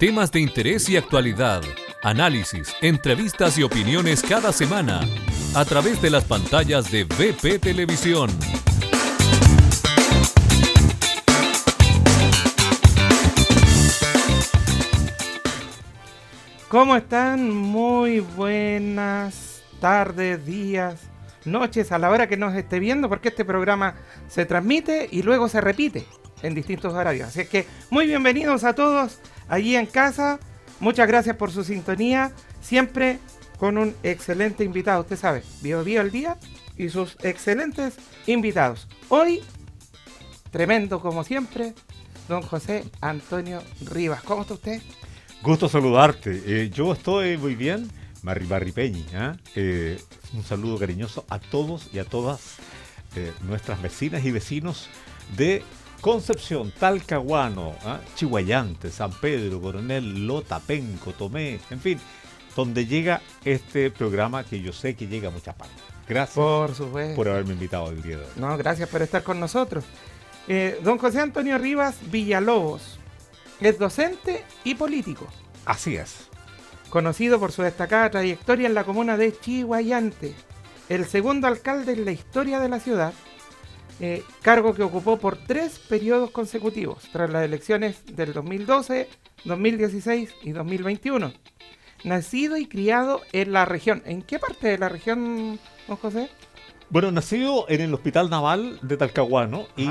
Temas de interés y actualidad, análisis, entrevistas y opiniones cada semana a través de las pantallas de VP Televisión. ¿Cómo están? Muy buenas tardes, días, noches, a la hora que nos esté viendo, porque este programa se transmite y luego se repite en distintos horarios. Así es que muy bienvenidos a todos allí en casa. Muchas gracias por su sintonía, siempre con un excelente invitado. Usted sabe, Bio el día y sus excelentes invitados. Hoy, tremendo como siempre, don José Antonio Rivas. ¿Cómo está usted? Gusto saludarte. Yo estoy muy bien, Marripeñi. Un saludo cariñoso a todos y a todas nuestras vecinas y vecinos de Concepción, Talcahuano, Chihuayante, San Pedro, Coronel, Lota, Penco, Tomé, en fin, donde llega este programa que yo sé que llega a muchas partes. Gracias por supuesto por haberme invitado el día de hoy. No, gracias por estar con nosotros. Don José Antonio Rivas Villalobos es docente y político. Así es. Conocido por su destacada trayectoria en la comuna de Chihuayante, el segundo alcalde en la historia de la ciudad, cargo que ocupó por 3 periodos consecutivos, tras las elecciones del 2012, 2016 y 2021. Nacido y criado en la región. ¿En qué parte de la región, don José? Bueno, nacido en el Hospital Naval de Talcahuano y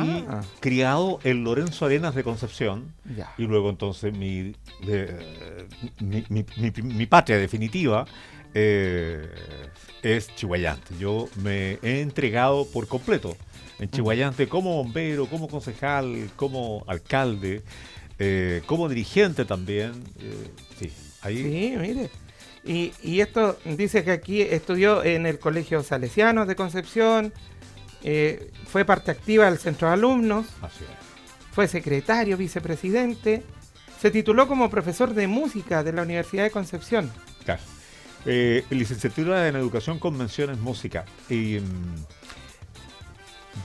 criado en Lorenzo Arenas de Concepción. Ya. Y luego entonces mi patria definitiva es Chihuayante. Yo me he entregado por completo en Chihuayante como bombero, como concejal, como alcalde, como dirigente también. Sí, ahí. Sí, mire. Y esto dice que aquí estudió en el Colegio Salesianos de Concepción, fue parte activa del Centro de Alumnos, Así es. fue secretario, vicepresidente, se tituló como profesor de música de la Universidad de Concepción. Claro. Licenciatura en Educación con mención en música.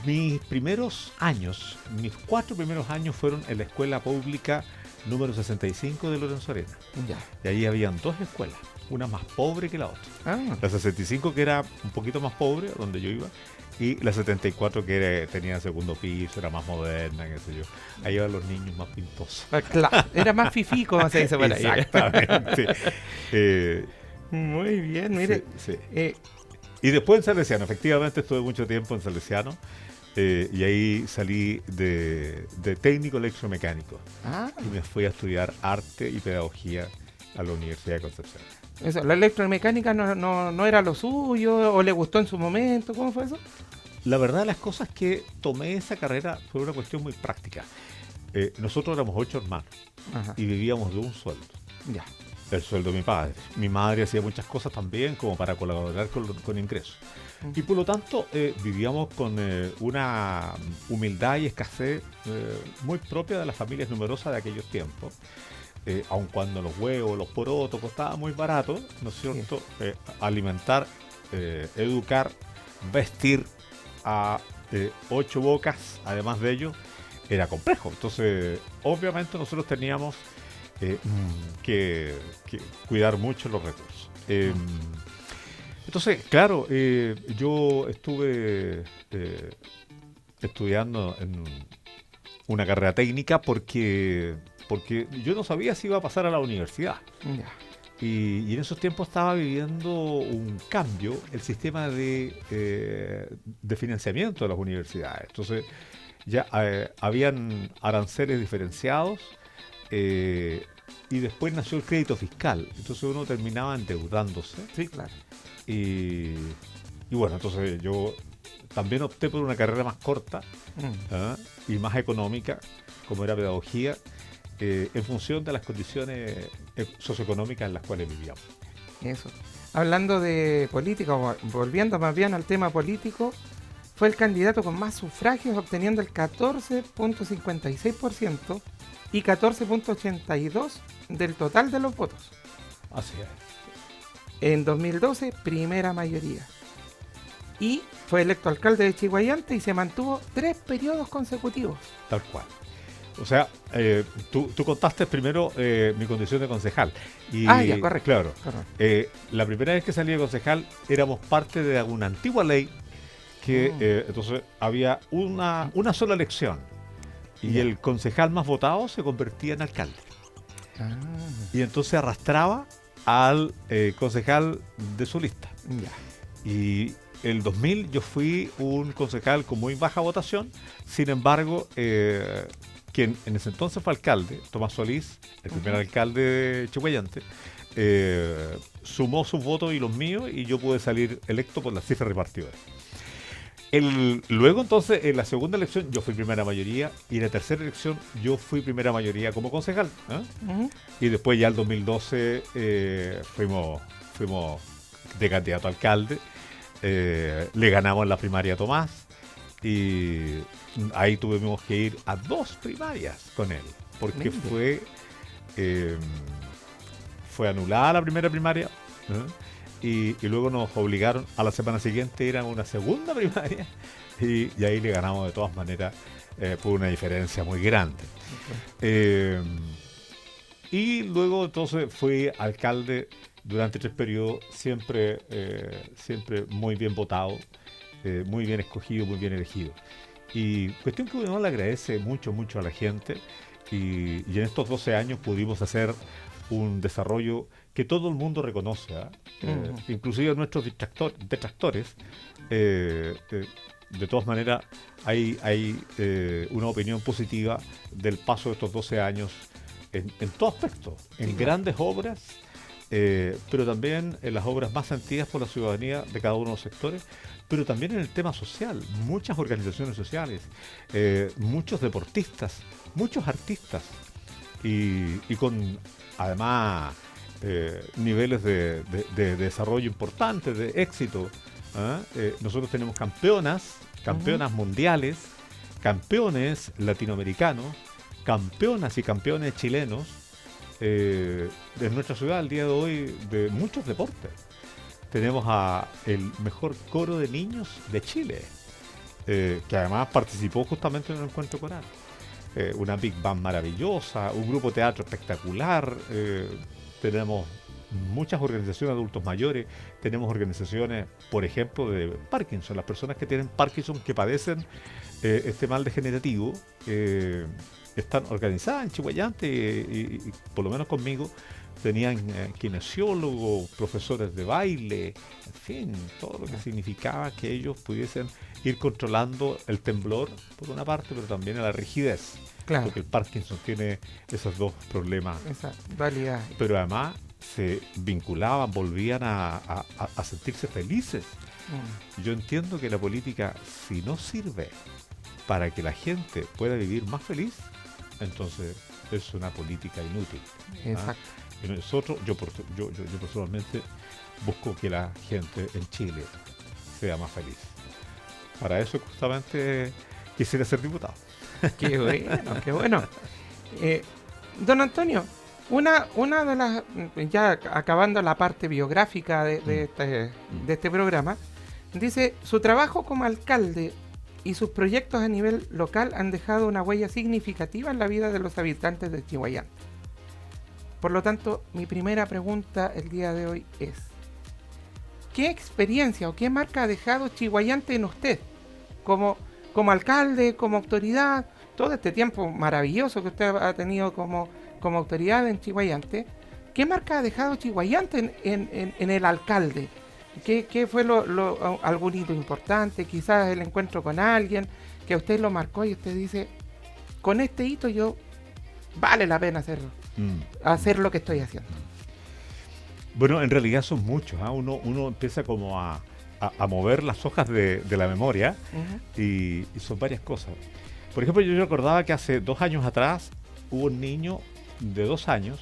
Mis 4 primeros años fueron en la escuela pública número 65 de Lorenzo Arenas. Ya. Y ahí habían 2 escuelas, una más pobre que la otra. Ah. La 65 que era un poquito más pobre, donde yo iba, y la 74 que tenía segundo piso, era más moderna, qué sé yo. Ahí iban los niños más pintosos. Claro, era más fifí, como se dice por ahí. Exactamente. Muy bien, mire. Sí, sí. Y después en Salesiano, efectivamente estuve mucho tiempo en Salesiano. Y ahí salí de técnico electromecánico y me fui a estudiar arte y pedagogía a la Universidad de Concepción. Eso, la electromecánica no era lo suyo, o le gustó en su momento, ¿cómo fue eso? La verdad de las cosas que tomé esa carrera fue una cuestión muy práctica. Nosotros éramos 8 hermanos. Ajá. Y vivíamos de un sueldo. Ya. El sueldo de mi padre. Mi madre hacía muchas cosas también como para colaborar con ingresos. Y por lo tanto vivíamos con una humildad y escasez muy propia de las familias numerosas de aquellos tiempos. Aun cuando los huevos, los porotos costaban muy barato, ¿no es cierto? Sí. Alimentar, educar, vestir a 8 bocas, además de ello, era complejo. Entonces, obviamente nosotros teníamos que cuidar mucho los recursos. Entonces, claro, yo estuve estudiando en una carrera técnica porque yo no sabía si iba a pasar a la universidad. Ya. Y en esos tiempos estaba viviendo un cambio el sistema de financiamiento de las universidades. Entonces, ya habían aranceles diferenciados. Y después nació el crédito fiscal. Entonces uno terminaba endeudándose. Sí, claro. Y bueno, entonces yo también opté por una carrera más corta y más económica, como era pedagogía, en función de las condiciones socioeconómicas en las cuales vivíamos. Eso. Hablando de política, volviendo más bien al tema político, fue el candidato con más sufragios, obteniendo el 14.56% y 14.82% del total de los votos. Así es. En 2012, primera mayoría. Y fue electo alcalde de Chihuayante y se mantuvo 3 periodos consecutivos. Tal cual. O sea, tú contaste primero mi condición de concejal. Y, ya, correcto. Claro. Correcto. La primera vez que salí de concejal éramos parte de una antigua ley que entonces había una sola elección y Ya. el concejal más votado se convertía en alcalde. Y entonces arrastraba al concejal de su lista. Ya. Y el 2000 yo fui un concejal con muy baja votación, sin embargo, quien en ese entonces fue alcalde, Tomás Solís, el primer alcalde de Chihhuayante, sumó sus votos y los míos y yo pude salir electo por las cifras repartidoras. Luego entonces, en la segunda elección yo fui primera mayoría y en la tercera elección yo fui primera mayoría como concejal. Y después ya el 2012 fuimos de candidato a alcalde. Le ganamos en la primaria a Tomás y ahí tuvimos que ir a 2 primarias con él porque fue anulada la primera primaria y luego nos obligaron a la semana siguiente a ir a una segunda primaria y ahí le ganamos de todas maneras por una diferencia muy grande. Y luego entonces fui alcalde durante 3 periodos, siempre muy bien votado, muy bien escogido, muy bien elegido. Y cuestión que uno le agradece mucho a la gente y en estos 12 años pudimos hacer un desarrollo que todo el mundo reconoce, inclusive nuestros detractores. De todas maneras, hay una opinión positiva del paso de estos 12 años en todo aspecto, en grandes obras, pero también en las obras más sentidas por la ciudadanía de cada uno de los sectores, pero también en el tema social, muchas organizaciones sociales, muchos deportistas, muchos artistas y con además niveles de desarrollo importantes, de éxito. Nosotros tenemos campeonas mundiales, campeones latinoamericanos, campeonas y campeones chilenos de nuestra ciudad al día de hoy de muchos deportes. Tenemos el mejor coro de niños de Chile, que además participó justamente en el encuentro coral. Una big band maravillosa, un grupo de teatro espectacular. Tenemos muchas organizaciones de adultos mayores, tenemos organizaciones, por ejemplo, de Parkinson. Las personas que tienen Parkinson, que padecen este mal degenerativo, están organizadas en Chihhuayante y por lo menos conmigo tenían kinesiólogos, profesores de baile, en fin, todo lo que significaba que ellos pudiesen ir controlando el temblor por una parte, pero también la rigidez. Claro. Porque el Parkinson tiene esos 2 problemas. Esa dualidad. Pero además se vinculaban, volvían a sentirse felices. Yo entiendo que la política, si no sirve para que la gente pueda vivir más feliz, entonces es una política inútil. Exacto. Y nosotros, yo personalmente busco que la gente en Chile sea más feliz. Para eso justamente quisiera ser diputado. Qué bueno, qué bueno. Don Antonio, una de las, ya acabando la parte biográfica de este programa, dice, su trabajo como alcalde y sus proyectos a nivel local han dejado una huella significativa en la vida de los habitantes de Chihhuayante. Por lo tanto, mi primera pregunta el día de hoy es, ¿qué experiencia o qué marca ha dejado Chihhuayante en usted como alcalde, como autoridad, todo este tiempo maravilloso que usted ha tenido como autoridad en Chihhuayante? ¿Qué marca ha dejado Chihhuayante en el alcalde? ¿Qué fue algún hito importante? Quizás el encuentro con alguien que a usted lo marcó y usted dice, con este hito vale la pena hacer lo que estoy haciendo. Bueno, en realidad son muchos. Uno empieza como a mover las hojas de la memoria y son varias cosas. Por ejemplo, yo recordaba que hace 2 años atrás hubo un niño de 2 años,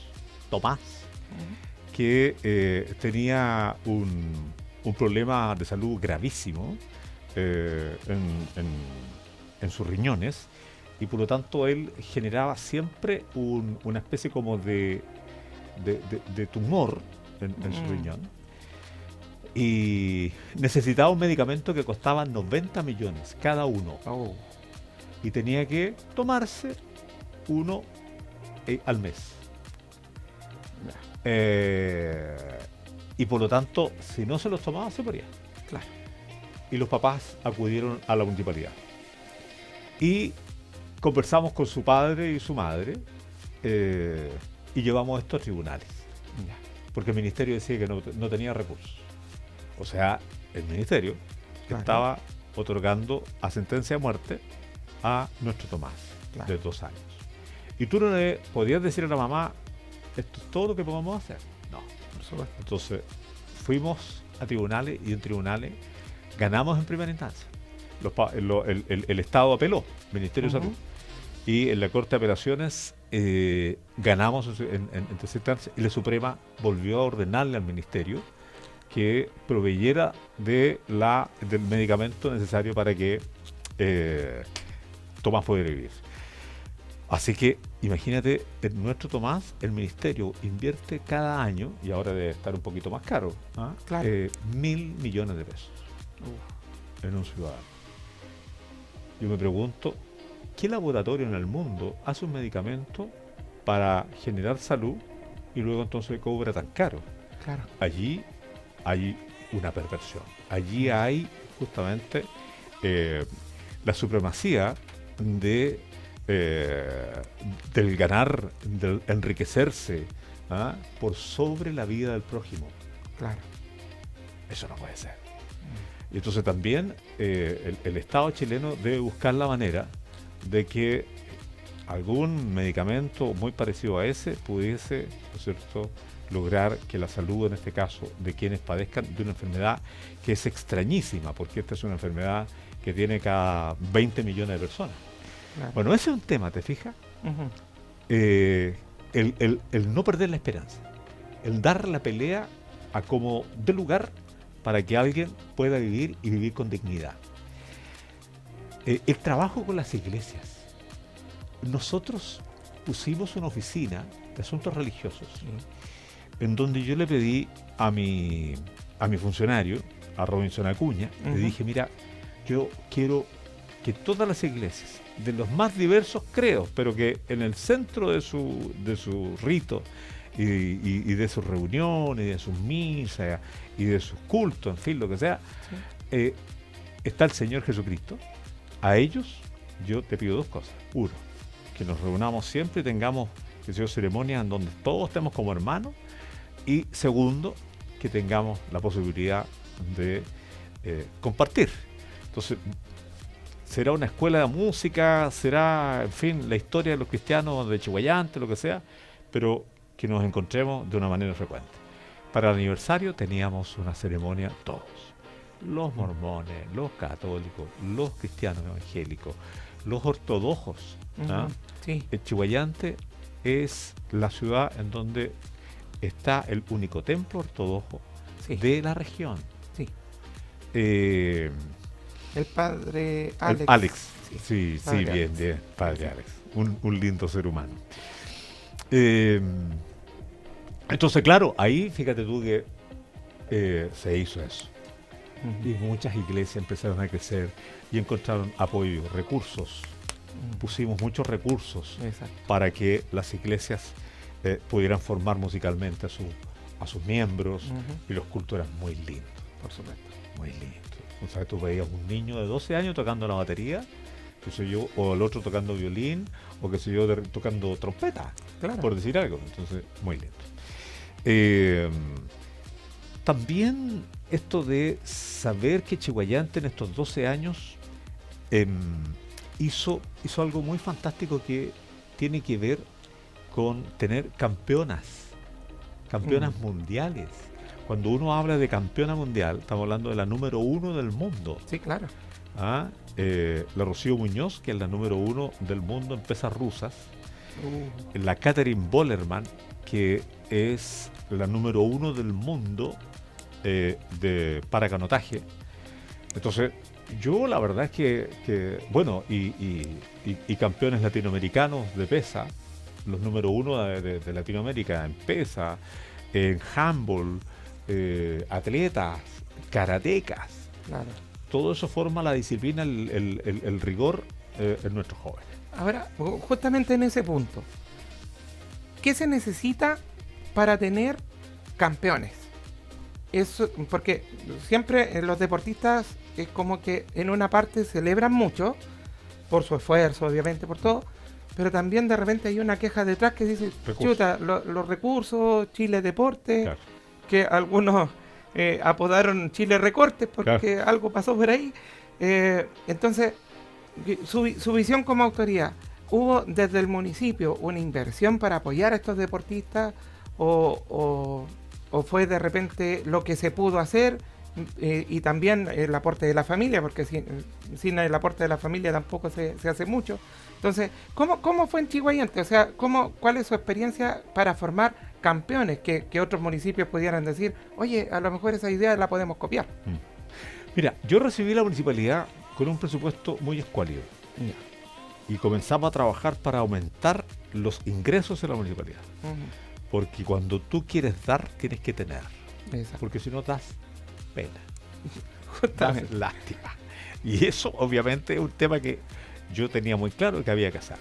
Tomás, que tenía un problema de salud gravísimo en sus riñones y por lo tanto él generaba siempre una especie como de tumor en su riñón y necesitaba un medicamento que costaba 90 millones cada uno. Y tenía que tomarse uno al mes. Y por lo tanto, si no se los tomaba, se moría. Claro. Y los papás acudieron a la municipalidad. Y conversamos con su padre y su madre y llevamos esto a tribunales. Ya. Porque el ministerio decía que no tenía recursos. O sea, el ministerio Claro. estaba otorgando a sentencia de muerte a nuestro Tomás, Claro. de 2 años. Y tú no le podías decir a la mamá, esto es todo lo que podemos hacer. No. Por supuesto. Entonces, fuimos a tribunales y en tribunales ganamos en primera instancia. El Estado apeló, Ministerio de Ujú. Salud. Y en la Corte de Apelaciones ganamos en tercera instancia y la Suprema volvió a ordenarle al Ministerio que proveyera del medicamento necesario para que Tomás pudiera vivir. Así que imagínate, en nuestro Tomás, el Ministerio invierte cada año, y ahora debe estar un poquito más caro, Claro. 1.000 millones de pesos en un ciudadano. Yo me pregunto, ¿qué laboratorio en el mundo hace un medicamento para generar salud y luego entonces cobra tan caro? Claro. Allí hay una perversión. Allí hay justamente la supremacía del ganar, del enriquecerse por sobre la vida del prójimo. Claro. Eso no puede ser. Y entonces también el Estado chileno debe buscar la manera de que algún medicamento muy parecido a ese pudiese, ¿no es cierto?, lograr que la salud, en este caso, de quienes padezcan de una enfermedad que es extrañísima, porque esta es una enfermedad que tiene cada 20 millones de personas. Claro. Bueno, ese es un tema, ¿te fijas? Ujú. El no perder la esperanza, el dar la pelea a como dé lugar para que alguien pueda vivir y vivir con dignidad. El trabajo con las iglesias. Nosotros pusimos una oficina de asuntos religiosos Sí. en donde yo le pedí a mi funcionario, a Robinson Acuña, le Ujú. dije, mira, yo quiero que todas las iglesias, de los más diversos credos, pero que en el centro de su rito y de sus reuniones, y de sus misas y de sus cultos, en fin, lo que sea, está el Señor Jesucristo. A ellos yo te pido 2 cosas. Uno, que nos reunamos siempre y tengamos ceremonias en donde todos estemos como hermanos. Y segundo, que tengamos la posibilidad de compartir. Entonces, será una escuela de música, será, en fin, la historia de los cristianos de Chihuayante, lo que sea, pero que nos encontremos de una manera frecuente. Para el aniversario teníamos una ceremonia todos. Los mormones, los católicos, los cristianos evangélicos, los ortodoxos. Ujú. Sí. Chihuayante es la ciudad en donde está el único templo ortodoxo Sí. de la región. Sí. El El padre Alex. Alex. Sí. Sí, Padre sí, bien, Alex. bien, padre Sí. Alex. Un lindo ser humano. Entonces, claro, ahí fíjate tú que se hizo eso. Ujú. Y muchas iglesias empezaron a crecer y encontraron apoyo, recursos. Ujú. Pusimos muchos recursos Exacto. para que las iglesias pudieran formar musicalmente a sus miembros, Ujú. y los cultos eran muy lindos, Por supuesto. muy lindos. O sea, tú veías un niño de 12 años tocando la batería, qué sé yo, o el otro tocando violín, o qué sé yo, tocando trompeta, Claro. por decir algo. Entonces, muy lindo. También esto de saber que Chihuayante en estos 12 años hizo algo muy fantástico que tiene que ver con tener campeonas mundiales. Cuando uno habla de campeona mundial, estamos hablando de la número 1 del mundo. Sí, claro. La Rocío Muñoz, que es la número 1 del mundo en pesas rusas. Uh, La Catherine Bollerman, que es la número 1 del mundo para canotaje. Entonces, yo la verdad es que bueno, y campeones latinoamericanos de pesa, los número 1 de Latinoamérica en pesa, en handball, atletas, karatecas, claro. todo eso forma la disciplina, el rigor en nuestros jóvenes. Ahora, justamente en ese punto, ¿qué se necesita para tener campeones? Eso, porque siempre los deportistas es como que en una parte celebran mucho por su esfuerzo, obviamente, por todo, pero también de repente hay una queja detrás que dice, chuta, los recursos, Chile Deporte, Claro. que algunos apodaron Chile Recortes porque algo pasó por ahí. Entonces, su visión como autoridad, ¿hubo desde el municipio una inversión para apoyar a estos deportistas o fue de repente lo que se pudo hacer y también el aporte de la familia, porque sin el aporte de la familia tampoco se hace mucho? Entonces, ¿cómo fue en Chiguayante? O sea, ¿cuál es su experiencia para formar campeones que otros municipios pudieran decir, oye, a lo mejor esa idea la podemos copiar? Mira, yo recibí la municipalidad con un presupuesto muy escuálido. Y comenzamos a trabajar para aumentar los ingresos de la municipalidad. Porque cuando tú quieres dar, tienes que tener. Exacto. Porque si no das pena, das Justamente. lástima. Y eso obviamente es un tema que yo tenía muy claro que había que hacer.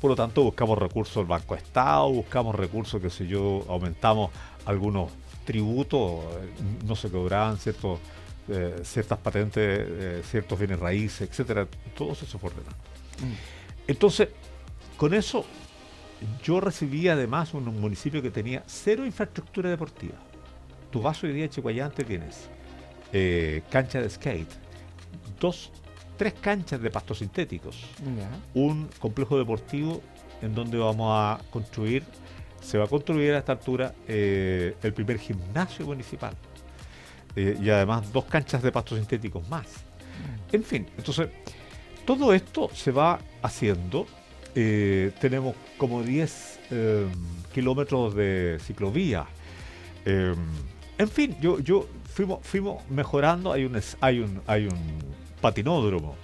Por lo tanto, buscamos recursos del Banco Estado, buscamos recursos, qué sé yo, aumentamos algunos tributos, no se cobraban ciertas patentes, ciertos bienes raíces, etcétera. Todo eso se fue ordenando. Entonces, con eso, yo recibí además un municipio que tenía cero infraestructura deportiva. Tu vas hoy día a Chiguayante, tienes cancha de skate, 3 canchas de pastos sintéticos, un complejo deportivo en donde se va a construir a esta altura el primer gimnasio municipal y además 2 canchas de pastos sintéticos más. En fin, entonces todo esto se va haciendo. Tenemos como 10 kilómetros de ciclovía. En fin, fuimos mejorando. Hay un patinódromo.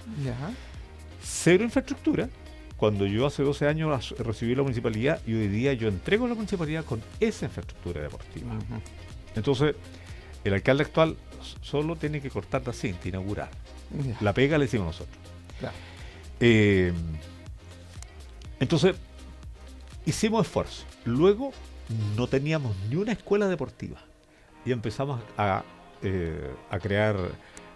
Cero infraestructura. Cuando yo hace 12 años recibí la municipalidad y hoy día yo entrego la municipalidad con esa infraestructura deportiva. Entonces, el alcalde actual solo tiene que cortar la cinta, inaugurar. La pega la hicimos nosotros. Claro. Entonces, hicimos esfuerzo. Luego, no teníamos ni una escuela deportiva. Y empezamos a crear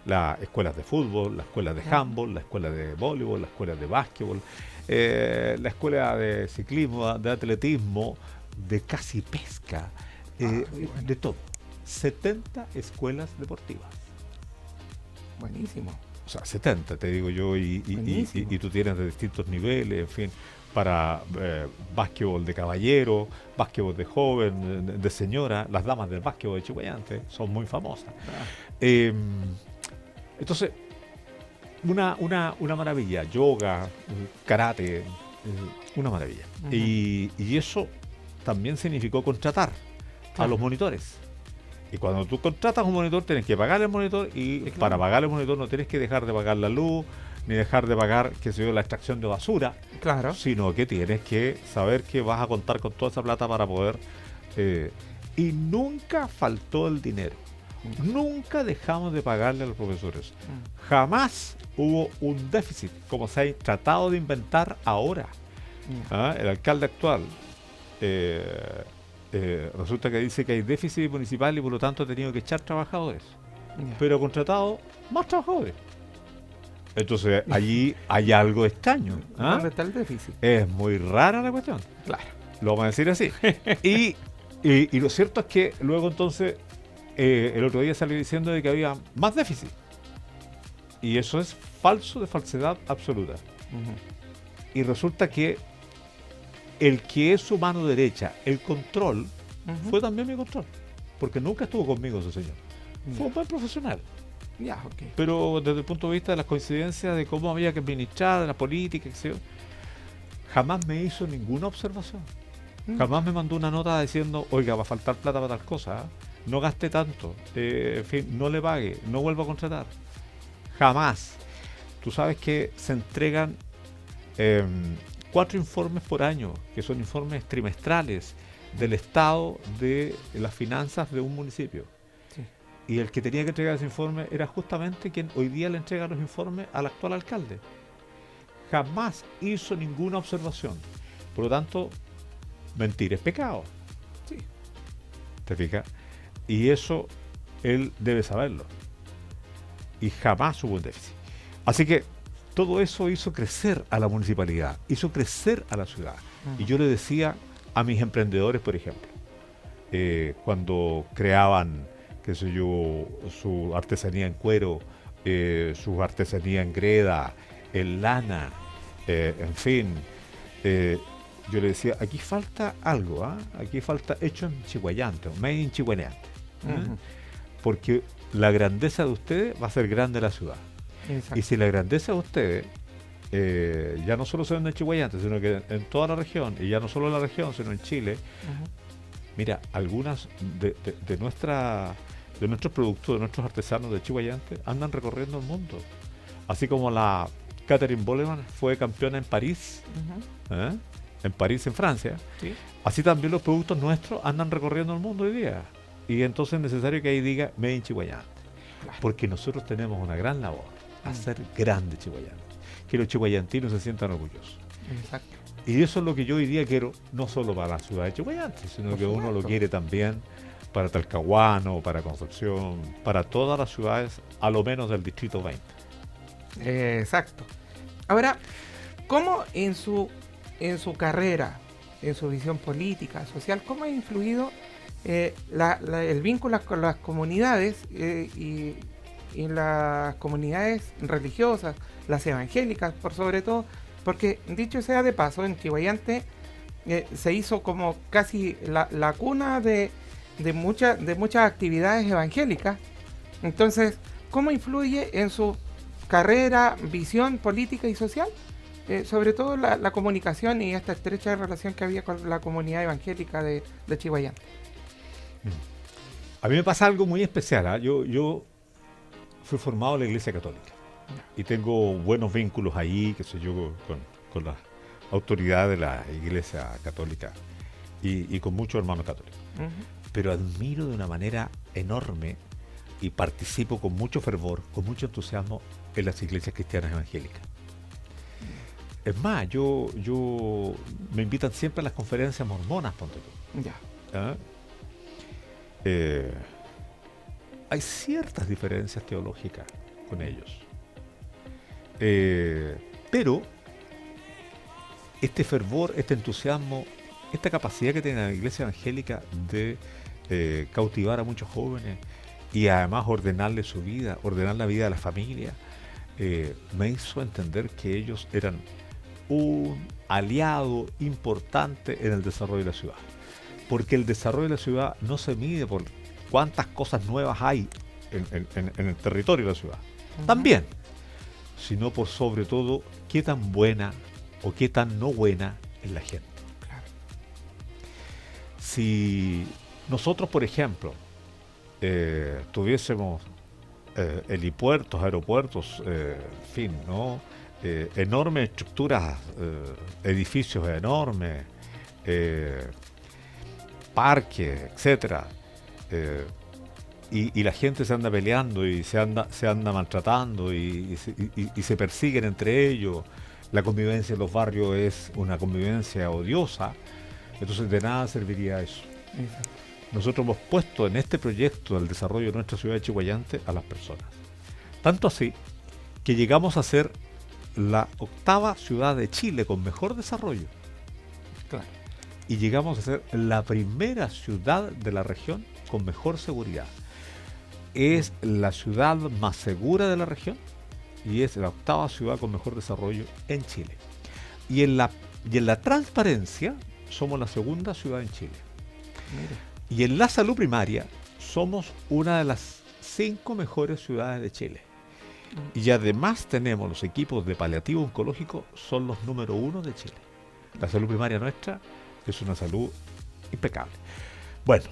las escuelas de fútbol, las escuelas de handball, las escuelas de voleibol, las escuelas de básquetbol, la escuela de ciclismo, de atletismo, de casi pesca, de todo. 70 escuelas deportivas. Buenísimo. O sea, 70, te digo yo, y tú tienes de distintos niveles, en fin, para básquetbol de caballero, básquetbol de joven, de señora. Las damas del básquetbol de Chiguayante son muy famosas. Entonces, una maravilla. Yoga, karate, una maravilla. Y eso también significó contratar a los monitores. Y cuando tú contratas un monitor, tienes que pagar el monitor y para pagar el monitor no tienes que dejar de pagar la luz, ni dejar de pagar, qué sé yo, la extracción de basura, sino que tienes que saber que vas a contar con toda esa plata para poder... y nunca faltó el dinero. Nunca dejamos de pagarle a los profesores. Jamás hubo un déficit, como se ha tratado de inventar ahora. El alcalde actual... resulta que dice que hay déficit municipal y por lo tanto ha tenido que echar trabajadores, pero ha contratado más trabajadores. Entonces allí hay algo extraño. ¿Dónde está el déficit? Es muy rara la cuestión. Claro. Lo vamos a decir así. y lo cierto es que luego entonces el otro día salió diciendo de que había más déficit. Y eso es falso, de falsedad absoluta. Y resulta que el que es su mano derecha, el control, fue también mi control. Porque nunca estuvo conmigo ese señor. Fue un buen profesional. Pero desde el punto de vista de las coincidencias de cómo había que administrar, de la política, etc., jamás me hizo ninguna observación. Jamás me mandó una nota diciendo, oiga, va a faltar plata para tal cosa, no gaste tanto, en fin, no le pague, no vuelva a contratar. Jamás. Tú sabes que se entregan 4 informes por año, que son informes trimestrales del estado de las finanzas de un municipio. Y el que tenía que entregar ese informe era justamente quien hoy día le entrega los informes al actual alcalde. jamás hizo ninguna observación. Por lo tanto, mentir es pecado. Sí. ¿Te fijas? Y eso él debe saberlo. Y jamás hubo un déficit. Así que todo eso hizo crecer a la municipalidad, hizo crecer a la ciudad. Y yo le decía a mis emprendedores, por ejemplo, cuando creaban, qué sé yo, su artesanía en cuero, su artesanía en greda, en lana, en fin, yo le decía, aquí falta algo, aquí falta hecho en Chiguayante, made in Chiguayante. Porque la grandeza de ustedes va a ser grande la ciudad. Exacto. Y si la grandeza de ustedes ya no solo se vende en Chiguayante, sino que en toda la región, y ya no solo en la región, sino en Chile, mira, algunas de nuestros productos, de nuestros artesanos de Chiguayante, andan recorriendo el mundo. Así como la Catherine Boleman fue campeona en París, en París, en Francia, Sí. así también los productos nuestros andan recorriendo el mundo hoy día. Y entonces es necesario que ahí diga Made in Chiguayante. Claro. Porque nosotros tenemos una gran labor, hacer grande Chiguayante. Que los chiguayantinos se sientan orgullosos. Exacto. Y eso es lo que yo hoy día quiero, no solo para la ciudad de Chiguayante, sino Por que uno lo supuesto. quiere también para Talcahuano, para Concepción, para todas las ciudades, a lo menos del Distrito 20. Exacto. Ahora, ¿cómo en su carrera, en su visión política, social, cómo ha influido el vínculo con las comunidades y las comunidades religiosas, las evangélicas, por sobre todo? Porque, dicho sea de paso, en Chiguayante se hizo como casi la cuna de muchas actividades evangélicas. Entonces, ¿cómo influye en su carrera, visión política y social? Sobre todo la comunicación y esta estrecha relación que había con la comunidad evangélica de Chiguayante. A mí me pasa algo muy especial. Yo fui formado en la Iglesia Católica y tengo buenos vínculos ahí, qué sé yo, con las autoridades de la Iglesia Católica y con muchos hermanos católicos. Pero admiro de una manera enorme y participo con mucho fervor, con mucho entusiasmo en las iglesias cristianas evangélicas. Es más, yo me invitan siempre a las conferencias mormonas, ponte tú. Ya. ¿Ah? Hay ciertas diferencias teológicas con ellos. Pero este fervor, este entusiasmo, esta capacidad que tiene la iglesia evangélica de cautivar a muchos jóvenes y además ordenarle su vida, ordenar la vida de la familia, me hizo entender que ellos eran un aliado importante en el desarrollo de la ciudad. Porque el desarrollo de la ciudad no se mide por cuántas cosas nuevas hay en el territorio de la ciudad. También, sino por sobre todo qué tan buena o qué tan no buena es la gente. Claro. Si nosotros, por ejemplo, tuviésemos helipuertos, aeropuertos, en fin, ¿no? Enormes estructuras, edificios enormes, parques, etcétera, y la gente se anda peleando y se anda maltratando y se persiguen entre ellos, la convivencia en los barrios es una convivencia odiosa, entonces de nada serviría eso. Exacto. Nosotros hemos puesto en este proyecto del desarrollo de nuestra ciudad de Chiguayante a las personas. Tanto así que llegamos a ser la 8ª ciudad de Chile con mejor desarrollo. Claro. Y llegamos a ser la primera ciudad de la región con mejor seguridad. Es la ciudad más segura de la región y es la 8ª ciudad con mejor desarrollo en Chile. Y en la transparencia somos la 2ª ciudad en Chile. Mira. Y en la salud primaria somos una de las 5 mejores ciudades de Chile. Y además tenemos los equipos de paliativo oncológico, son los número 1 de Chile. La salud primaria nuestra es una salud impecable. Bueno,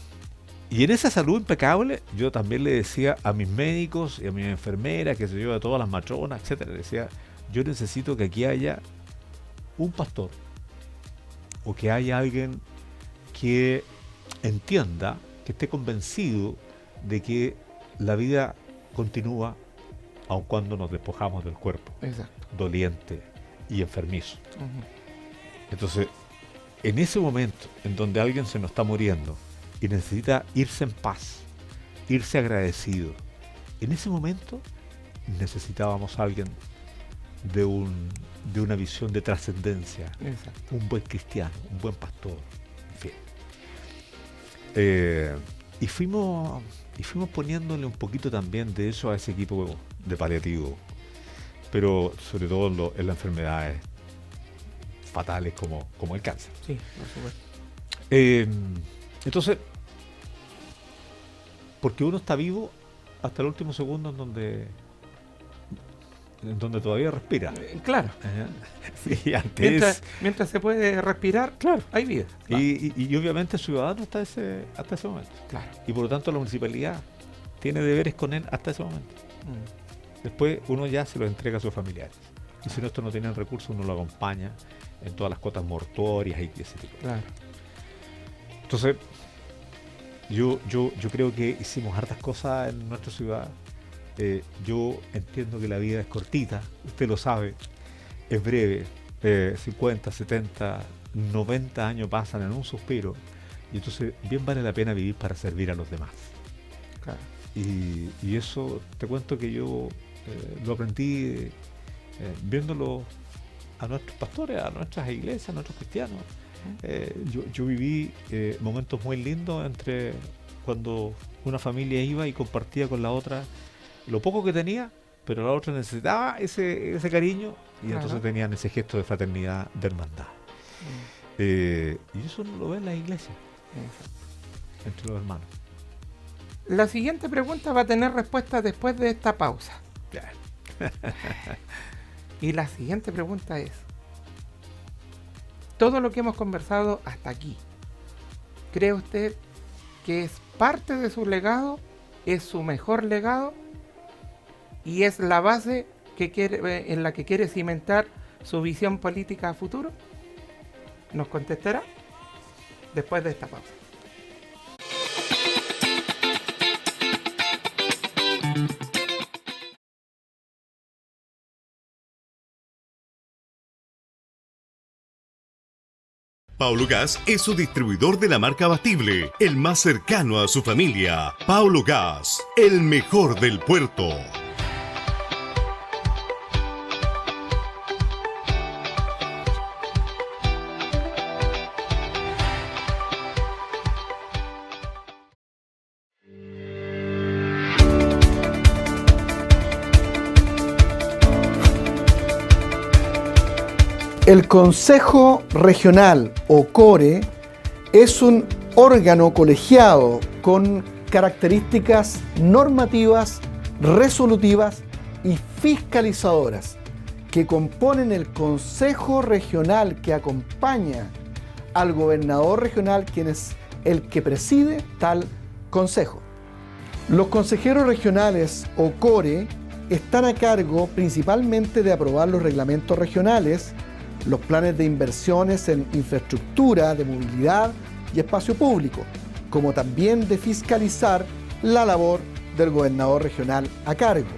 y en esa salud impecable yo también le decía a mis médicos y a mis enfermeras, que se yo, a todas las matronas, etcétera, le decía, yo necesito que aquí haya un pastor o que haya alguien que entienda, que esté convencido de que la vida continúa aun cuando nos despojamos del cuerpo Exacto. doliente, y enfermizo. Ujú. Entonces, en ese momento en donde alguien se nos está muriendo y necesita irse en paz, irse agradecido, en ese momento necesitábamos a alguien de una visión de trascendencia, Exacto. un buen cristiano, un buen pastor, en fin. Y fuimos poniéndole un poquito también de eso a ese equipo de paliativo, pero sobre todo en las enfermedades fatales como el cáncer. Sí, por supuesto. Entonces, porque uno está vivo hasta el último segundo en donde todavía respira. Claro. Y antes, Mientras se puede respirar, claro. hay vida. Claro. Y obviamente el ciudadano hasta ese momento. Claro. Y por lo tanto la municipalidad tiene deberes con él hasta ese momento. Mm. Después uno ya se lo entrega a sus familiares. Y si no, estos no tienen recursos, uno lo acompaña en todas las cuotas mortuorias y ese tipo. Claro. Entonces, yo creo que hicimos hartas cosas en nuestra ciudad. Yo entiendo que la vida es cortita, usted lo sabe, es breve, 50, 70, 90 años pasan en un suspiro, y entonces bien vale la pena vivir para servir a los demás. Claro. Y eso te cuento que yo lo aprendí viéndolo a nuestros pastores, a nuestras iglesias, a nuestros cristianos. Yo viví momentos muy lindos entre cuando una familia iba y compartía con la otra lo poco que tenía, pero la otra necesitaba ese cariño, y Claro. entonces tenían ese gesto de fraternidad, de hermandad. Mm. Y eso no lo ve en la iglesia, Exacto. entre los hermanos. La siguiente pregunta va a tener respuesta después de esta pausa. Ya. Y la siguiente pregunta es: todo lo que hemos conversado hasta aquí, ¿cree usted que es parte de su legado, es su mejor legado y es la base en la que quiere cimentar su visión política a futuro? ¿Nos contestará después de esta pausa? Paulo Gas es su distribuidor de la marca Abastible, el más cercano a su familia. Paulo Gas, el mejor del puerto. El Consejo Regional o CORE es un órgano colegiado con características normativas, resolutivas y fiscalizadoras que componen el Consejo Regional que acompaña al gobernador regional, quien es el que preside tal consejo. Los consejeros regionales o CORE están a cargo principalmente de aprobar los reglamentos regionales, los planes de inversiones en infraestructura, de movilidad y espacio público, como también de fiscalizar la labor del gobernador regional a cargo.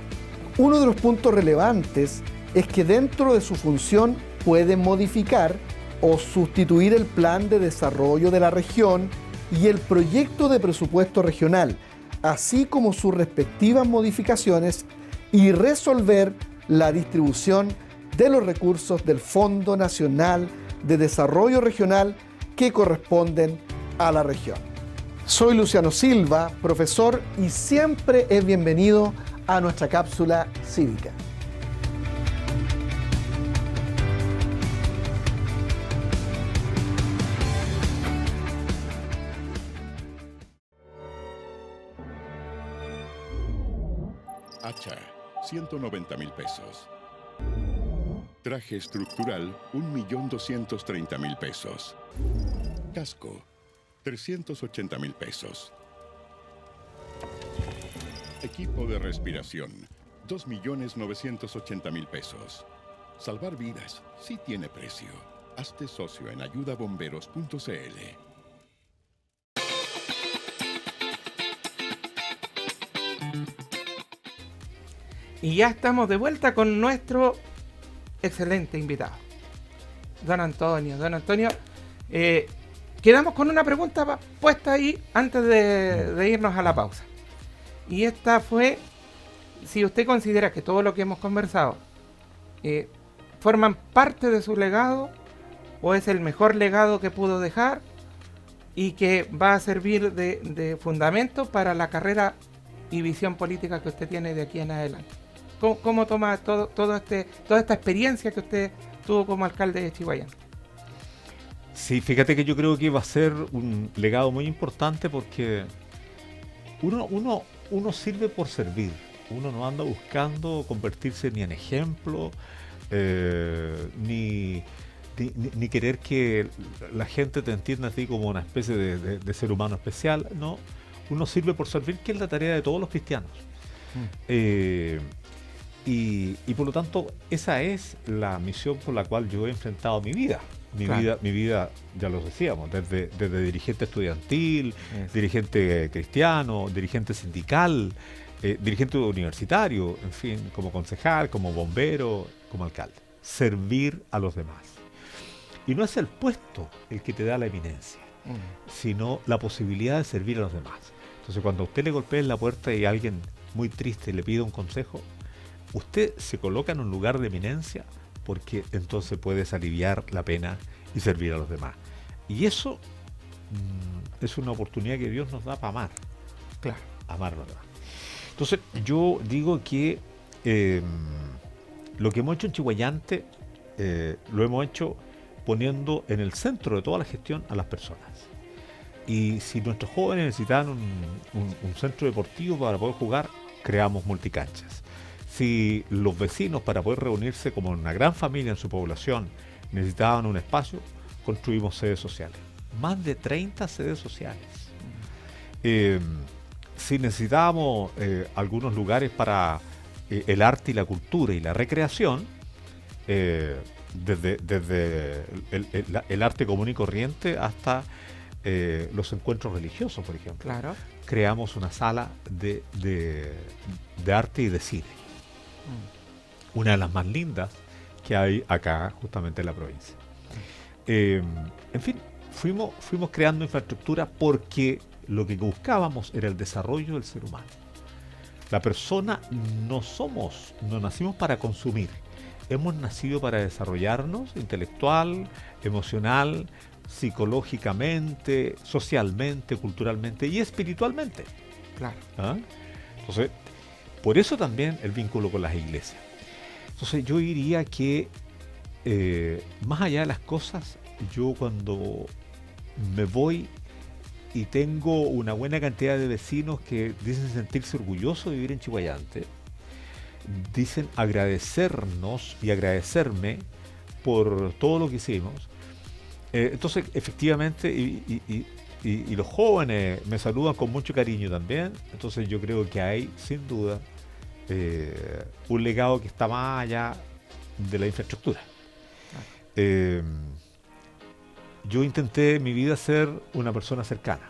Uno de los puntos relevantes es que dentro de su función puede modificar o sustituir el plan de desarrollo de la región y el proyecto de presupuesto regional, así como sus respectivas modificaciones, y resolver la distribución de los recursos del Fondo Nacional de Desarrollo Regional que corresponden a la región. Soy Luciano Silva, profesor, y siempre es bienvenido a nuestra cápsula cívica. Hacha, 190,000 pesos. Traje estructural, 1.230.000 pesos. Casco, 380,000 pesos. Equipo de respiración, 2.980.000 pesos. Salvar vidas sí tiene precio. Hazte socio en ayudabomberos.cl. Y ya estamos de vuelta con nuestro excelente invitado. Don Antonio, quedamos con una pregunta puesta ahí antes de irnos a la pausa. Y esta fue, si usted considera que todo lo que hemos conversado forman parte de su legado, o es el mejor legado que pudo dejar y que va a servir de fundamento para la carrera y visión política que usted tiene de aquí en adelante. ¿Cómo toma toda esta experiencia que usted tuvo como alcalde de Chihuayán? Sí, fíjate que yo creo que va a ser un legado muy importante porque uno sirve por servir. Uno no anda buscando convertirse ni en ejemplo, ni querer que la gente te entienda a ti como una especie de ser humano especial. No, uno sirve por servir, que es la tarea de todos los cristianos. Y por lo tanto, esa es la misión por la cual yo he enfrentado mi vida. Mi vida, ya lo decíamos, desde dirigente estudiantil, dirigente cristiano, dirigente sindical, dirigente universitario, en fin, como concejal, como bombero, como alcalde. Servir a los demás. Y no es el puesto el que te da la eminencia, sino la posibilidad de servir a los demás. Entonces, cuando a usted le golpea en la puerta y alguien muy triste le pide un consejo, usted se coloca en un lugar de eminencia porque entonces puedes aliviar la pena y servir a los demás. Y eso es una oportunidad que Dios nos da para amar. Claro. Amar a los demás. Entonces, yo digo que lo que hemos hecho en Chihuayante lo hemos hecho poniendo en el centro de toda la gestión a las personas. Y si nuestros jóvenes necesitan un centro deportivo para poder jugar, creamos multicanchas. Si los vecinos, para poder reunirse como una gran familia en su población, necesitaban un espacio, construimos sedes sociales. Más de 30 sedes sociales. Si necesitábamos algunos lugares para el arte y la cultura y la recreación, desde el arte común y corriente hasta los encuentros religiosos, por ejemplo. Claro. Creamos una sala de arte y de cine. Una de las más lindas que hay acá, justamente en la provincia. En fin, fuimos creando infraestructura porque lo que buscábamos era el desarrollo del ser humano. La persona no nacimos para consumir. Hemos nacido para desarrollarnos intelectual, emocional, psicológicamente, socialmente, culturalmente y espiritualmente. Claro. ¿Ah? Entonces, por eso también el vínculo con las iglesias. Entonces, yo diría que más allá de las cosas, yo cuando me voy y tengo una buena cantidad de vecinos que dicen sentirse orgullosos de vivir en Chihuayante, dicen agradecernos y agradecerme por todo lo que hicimos. Entonces, efectivamente, y los jóvenes me saludan con mucho cariño también. Entonces, yo creo que hay, sin duda, un legado que está más allá de la infraestructura. Yo intenté en mi vida ser una persona cercana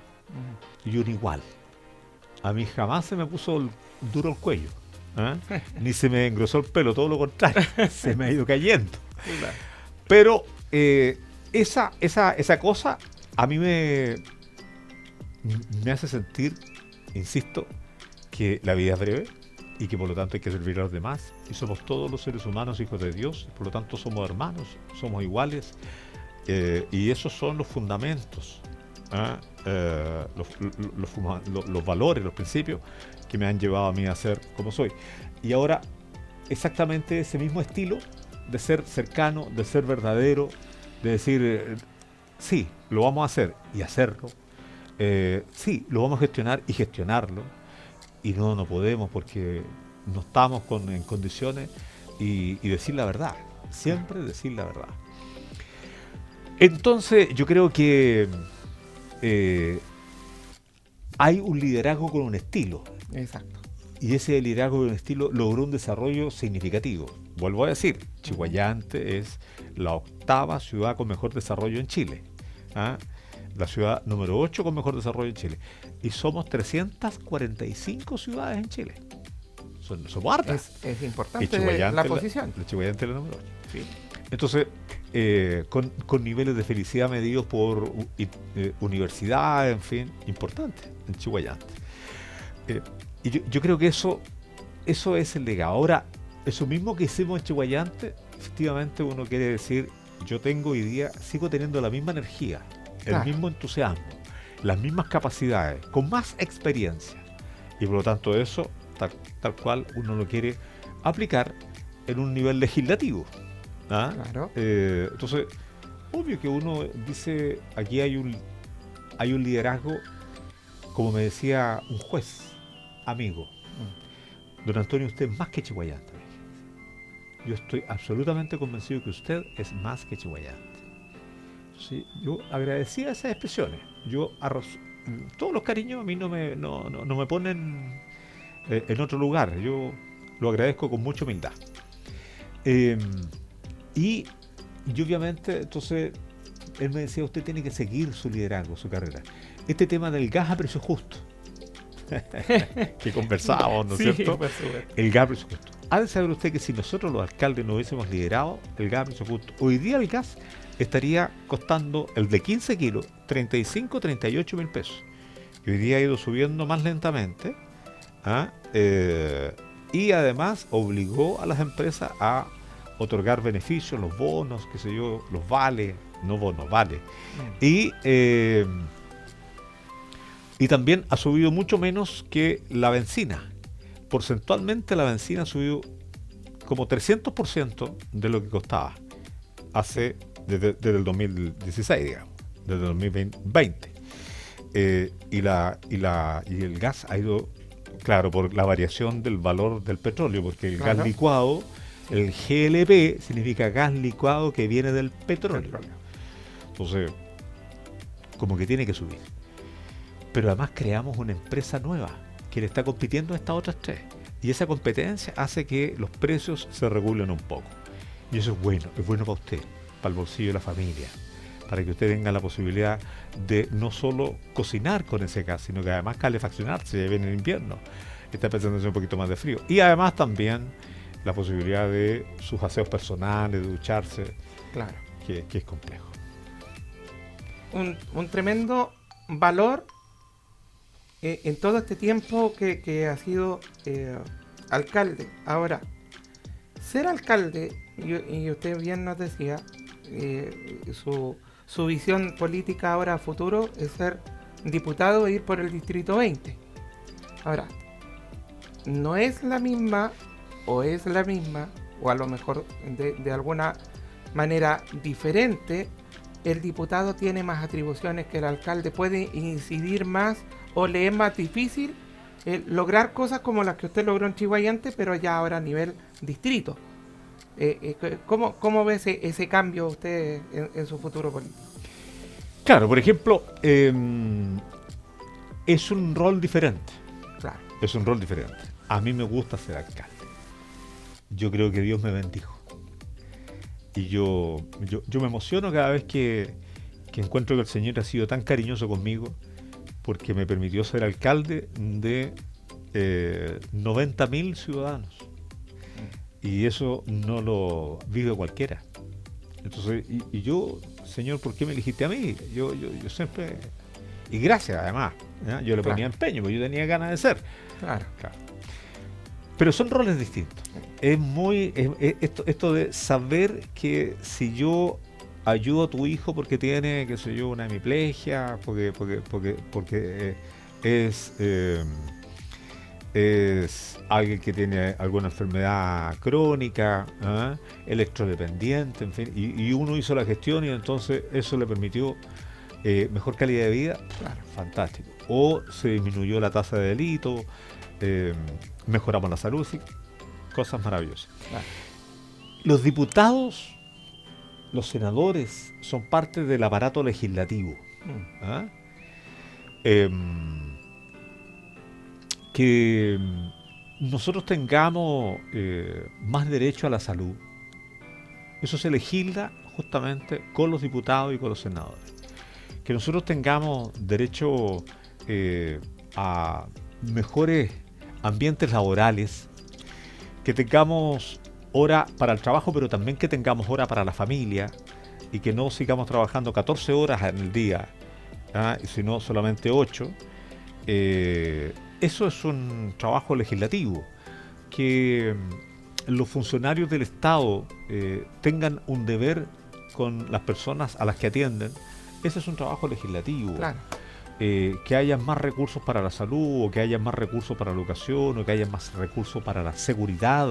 y un igual. A mí jamás se me puso duro el cuello, ni se me engrosó el pelo, todo lo contrario, se me ha ido cayendo. Pero esa cosa a mí me hace sentir, insisto, que la vida es breve y que por lo tanto hay que servir a los demás, y somos todos los seres humanos hijos de Dios, y por lo tanto somos hermanos, somos iguales, y esos son los fundamentos, los valores, los principios que me han llevado a mí a ser como soy. Y ahora exactamente ese mismo estilo de ser cercano, de ser verdadero, de decir sí, lo vamos a hacer y hacerlo, sí, lo vamos a gestionar y gestionarlo. Y no podemos porque no estamos en condiciones, y decir la verdad, siempre decir la verdad. Entonces yo creo que hay un liderazgo con un estilo. Exacto. Y ese liderazgo con un estilo logró un desarrollo significativo. Vuelvo a decir, Chihuayante es la 8ª ciudad con mejor desarrollo en Chile. La ciudad número 8 con mejor desarrollo en Chile. Y somos 345 ciudades en Chile. somos hartas. Es Y importante Chiguayante la posición. La Chiguayante es la número 8. Sí. Entonces, con niveles de felicidad medidos por universidades, en fin, importantes en Chiguayante. Y yo creo que eso es el legado. Ahora, eso mismo que hicimos en Chiguayante, efectivamente uno quiere decir, yo tengo hoy día, sigo teniendo la misma energía, Claro. el mismo entusiasmo, las mismas capacidades, con más experiencia. Y por lo tanto eso, tal cual uno lo quiere aplicar en un nivel legislativo. ¿Ah? Claro. Entonces, obvio que uno dice, aquí hay un liderazgo, como me decía un juez, amigo. Don Antonio, usted es más que Chiguayante. Yo estoy absolutamente convencido que usted es más que Chiguayante. Sí, yo agradecía esas expresiones. Todos los cariños a mí no me ponen en otro lugar. Yo lo agradezco con mucha humildad. Y obviamente, entonces, él me decía, usted tiene que seguir su liderazgo, su carrera. Este tema del gas a precio justo, que conversábamos, ¿no es Sí, cierto? por supuesto. El gas a precio justo. Ha de saber usted que si nosotros los alcaldes no hubiésemos liderado el gas a precio justo, hoy día el gas estaría costando, el de 15 kilos, 35, 38 mil pesos. Y hoy día ha ido subiendo más lentamente. Y además obligó a las empresas a otorgar beneficios, los bonos, qué sé yo, los vales, no bonos, vales. Y también ha subido mucho menos que la benzina. Porcentualmente la benzina ha subido como 300% de lo que costaba desde el 2016, digamos, desde el 2020. Y el gas ha ido, claro, por la variación del valor del petróleo, porque el Claro. gas licuado, el GLP, significa gas licuado que viene del petróleo. Entonces, como que tiene que subir. Pero además creamos una empresa nueva que le está compitiendo a estas otras tres. Y esa competencia hace que los precios se regulen un poco. Y eso es bueno para usted, para el bolsillo de la familia, para que usted tenga la posibilidad de no solo cocinar con ese gas, sino que además calefaccionarse, ya viene el invierno, está pensando en un poquito más de frío. Y además también la posibilidad de sus aseos personales, de ducharse, Claro. que es complejo. Un tremendo valor en todo este tiempo que ha sido alcalde. Ahora, ser alcalde, y usted bien nos decía, su visión política ahora a futuro es ser diputado e ir por el distrito 20. Ahora, no es la misma, o es la misma, o a lo mejor de alguna manera diferente. El diputado tiene más atribuciones que el alcalde, puede incidir más o le es más difícil lograr cosas como las que usted logró en Chiguayante, pero ya ahora a nivel distrito. ¿Cómo ve ese cambio usted en su futuro político? Claro, por ejemplo, es un rol diferente. Claro. Es un rol diferente. A mí me gusta ser alcalde. Yo creo que Dios me bendijo. Y yo me emociono cada vez que encuentro que el Señor ha sido tan cariñoso conmigo, porque me permitió ser alcalde de 90.000 ciudadanos. Y eso no lo vive cualquiera. Entonces, y yo, Señor, ¿por qué me elegiste a mí? Yo siempre... Y gracias, además. ¿ya? Yo le ponía empeño, porque yo tenía ganas de ser. Claro. Pero son roles distintos. Es muy... esto de saber que si yo ayudo a tu hijo porque tiene, qué sé yo, una hemiplegia, porque es alguien que tiene alguna enfermedad crónica, electrodependiente, en fin, y uno hizo la gestión y entonces eso le permitió mejor calidad de vida, claro, fantástico. O se disminuyó la tasa de delito, mejoramos la salud, sí, cosas maravillosas. Claro. Los diputados, los senadores son parte del aparato legislativo. Que nosotros tengamos más derecho a la salud, eso se legisla justamente con los diputados y con los senadores. Que nosotros tengamos derecho a mejores ambientes laborales, que tengamos hora para el trabajo, pero también que tengamos hora para la familia y que no sigamos trabajando 14 horas en el día, y sino solamente 8. Eso es un trabajo legislativo, que los funcionarios del Estado tengan un deber con las personas a las que atienden. Ese es un trabajo legislativo. Claro. Que haya más recursos para la salud, o que haya más recursos para la educación, o que haya más recursos para la seguridad.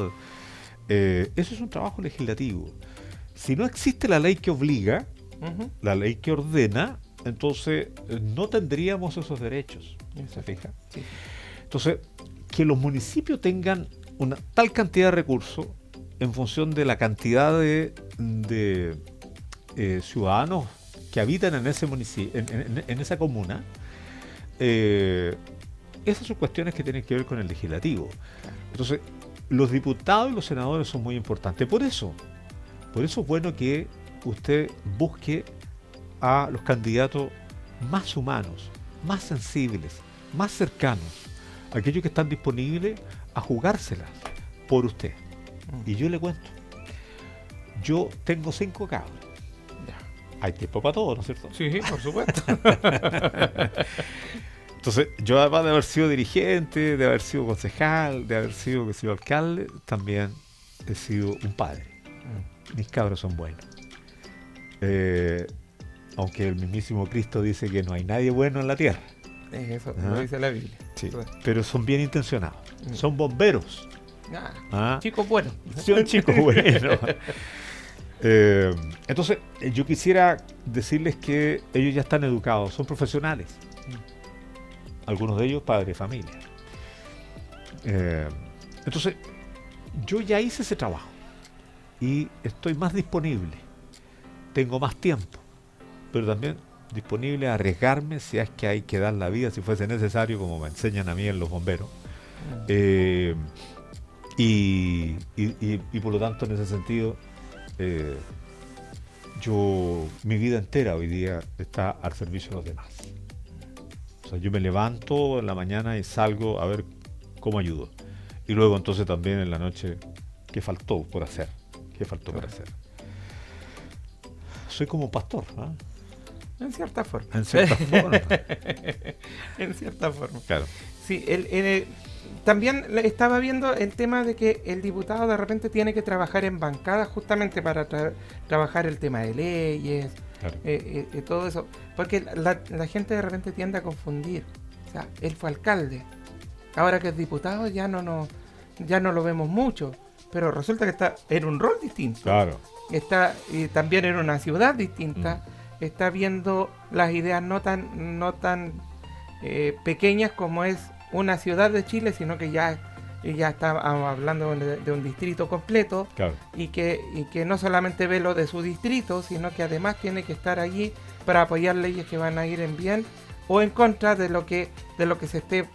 Eso es un trabajo legislativo. Si no existe la ley que obliga, la ley que ordena, entonces no tendríamos esos derechos. ¿Se fija? Sí. Entonces, que los municipios tengan una tal cantidad de recursos en función de la cantidad de ciudadanos que habitan en ese municipio, en esa comuna, esas son cuestiones que tienen que ver con el legislativo. Entonces, los diputados y los senadores son muy importantes. Por eso es bueno que usted busque a los candidatos más humanos, más sensibles, más cercanos, aquellos que están disponibles a jugárselas por usted. Y yo le cuento, yo tengo 5 cabros. Hay tiempo para todo, ¿no es cierto? Sí, por supuesto. Entonces, yo además de haber sido dirigente, de haber sido concejal, de haber sido alcalde, también he sido un padre. Mis cabros son buenos. Aunque el mismísimo Cristo dice que no hay nadie bueno en la tierra. Eso lo dice la Biblia. Sí, pero son bien intencionados. Son bomberos. Chicos buenos. Son chicos buenos. Entonces, yo quisiera decirles que ellos ya están educados, son profesionales. Algunos de ellos padres de familia. Entonces, yo ya hice ese trabajo y estoy más disponible. Tengo más tiempo, pero también disponible a arriesgarme si es que hay que dar la vida, si fuese necesario, como me enseñan a mí en los bomberos. Y por lo tanto, en ese sentido, mi vida entera hoy día está al servicio de los demás. O sea, yo me levanto en la mañana y salgo a ver cómo ayudo. Y luego entonces también en la noche, ¿qué faltó por hacer? ¿Qué faltó por hacer? Soy como un pastor, ¿no? En cierta forma. En cierta forma. En cierta forma. Claro. Sí, también estaba viendo el tema de que el diputado de repente tiene que trabajar en bancada justamente para trabajar el tema de leyes, claro. Todo eso. Porque la gente de repente tiende a confundir. O sea, él fue alcalde. Ahora que es diputado ya no lo vemos mucho. Pero resulta que está en un rol distinto. Claro. Está también en una ciudad distinta. Está viendo las ideas no tan pequeñas como es una ciudad de Chile, sino que ya estamos hablando de un distrito completo. Claro. y que no solamente ve lo de su distrito, sino que además tiene que estar allí para apoyar leyes que van a ir en bien o en contra de lo que se esté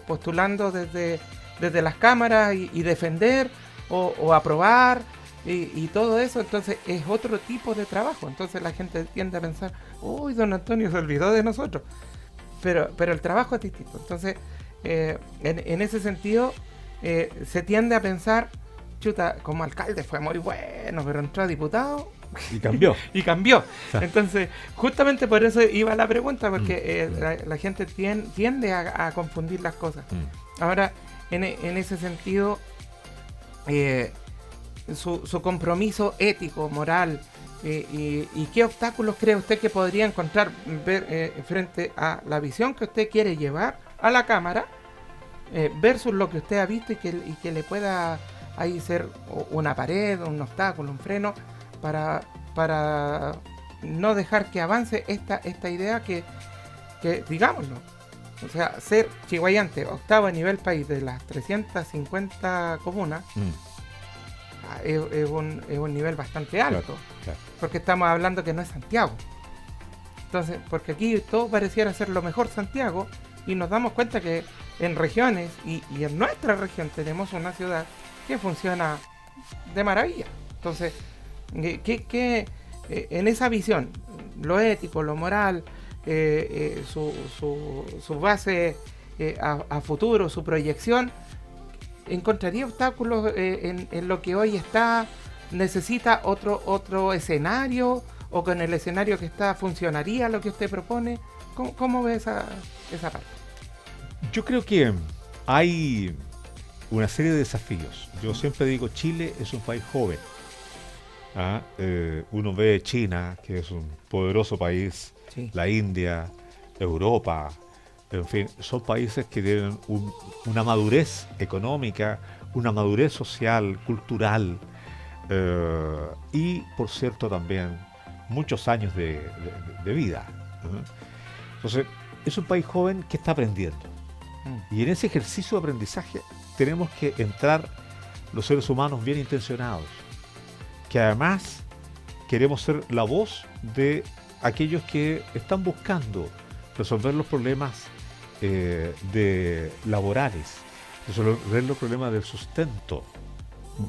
postulando desde las cámaras y defender o aprobar y todo eso. Entonces es otro tipo de trabajo. Entonces la gente tiende a pensar, uy, don Antonio se olvidó de nosotros, pero el trabajo es distinto. Entonces en ese sentido se tiende a pensar, chuta, como alcalde fue muy bueno, pero entró a diputado y cambió. y cambió. Entonces, justamente por eso iba la pregunta, porque la gente tiende a confundir las cosas. Ahora, en ese sentido, su compromiso ético, moral, y qué obstáculos cree usted que podría encontrar frente a la visión que usted quiere llevar a la Cámara versus lo que usted ha visto y que le pueda ahí ser una pared, un obstáculo, un freno para no dejar que avance esta idea que digámoslo, o sea, ser Chiguayante, octavo a nivel país de las 350 comunas, es un nivel bastante alto, claro. Porque estamos hablando que no es Santiago. Entonces, porque aquí todo pareciera ser lo mejor Santiago, y nos damos cuenta que en regiones y en nuestra región tenemos una ciudad que funciona de maravilla. Entonces, que en esa visión, lo ético, lo moral, su base a futuro, su proyección, ¿encontraría obstáculos en lo que hoy está? ¿Necesita otro escenario? ¿O con el escenario que está funcionaría lo que usted propone? ¿Cómo ve esa parte? Yo creo que hay una serie de desafíos. Yo siempre digo, Chile es un país joven. Uno ve China, que es un poderoso país, Sí. la India, Europa, en fin, son países que tienen una madurez económica, una madurez social, cultural, y por cierto también muchos años de vida. Entonces, es un país joven que está aprendiendo. Y en ese ejercicio de aprendizaje tenemos que entrar los seres humanos bien intencionados, que además queremos ser la voz de aquellos que están buscando resolver los problemas laborales, resolver los problemas del sustento,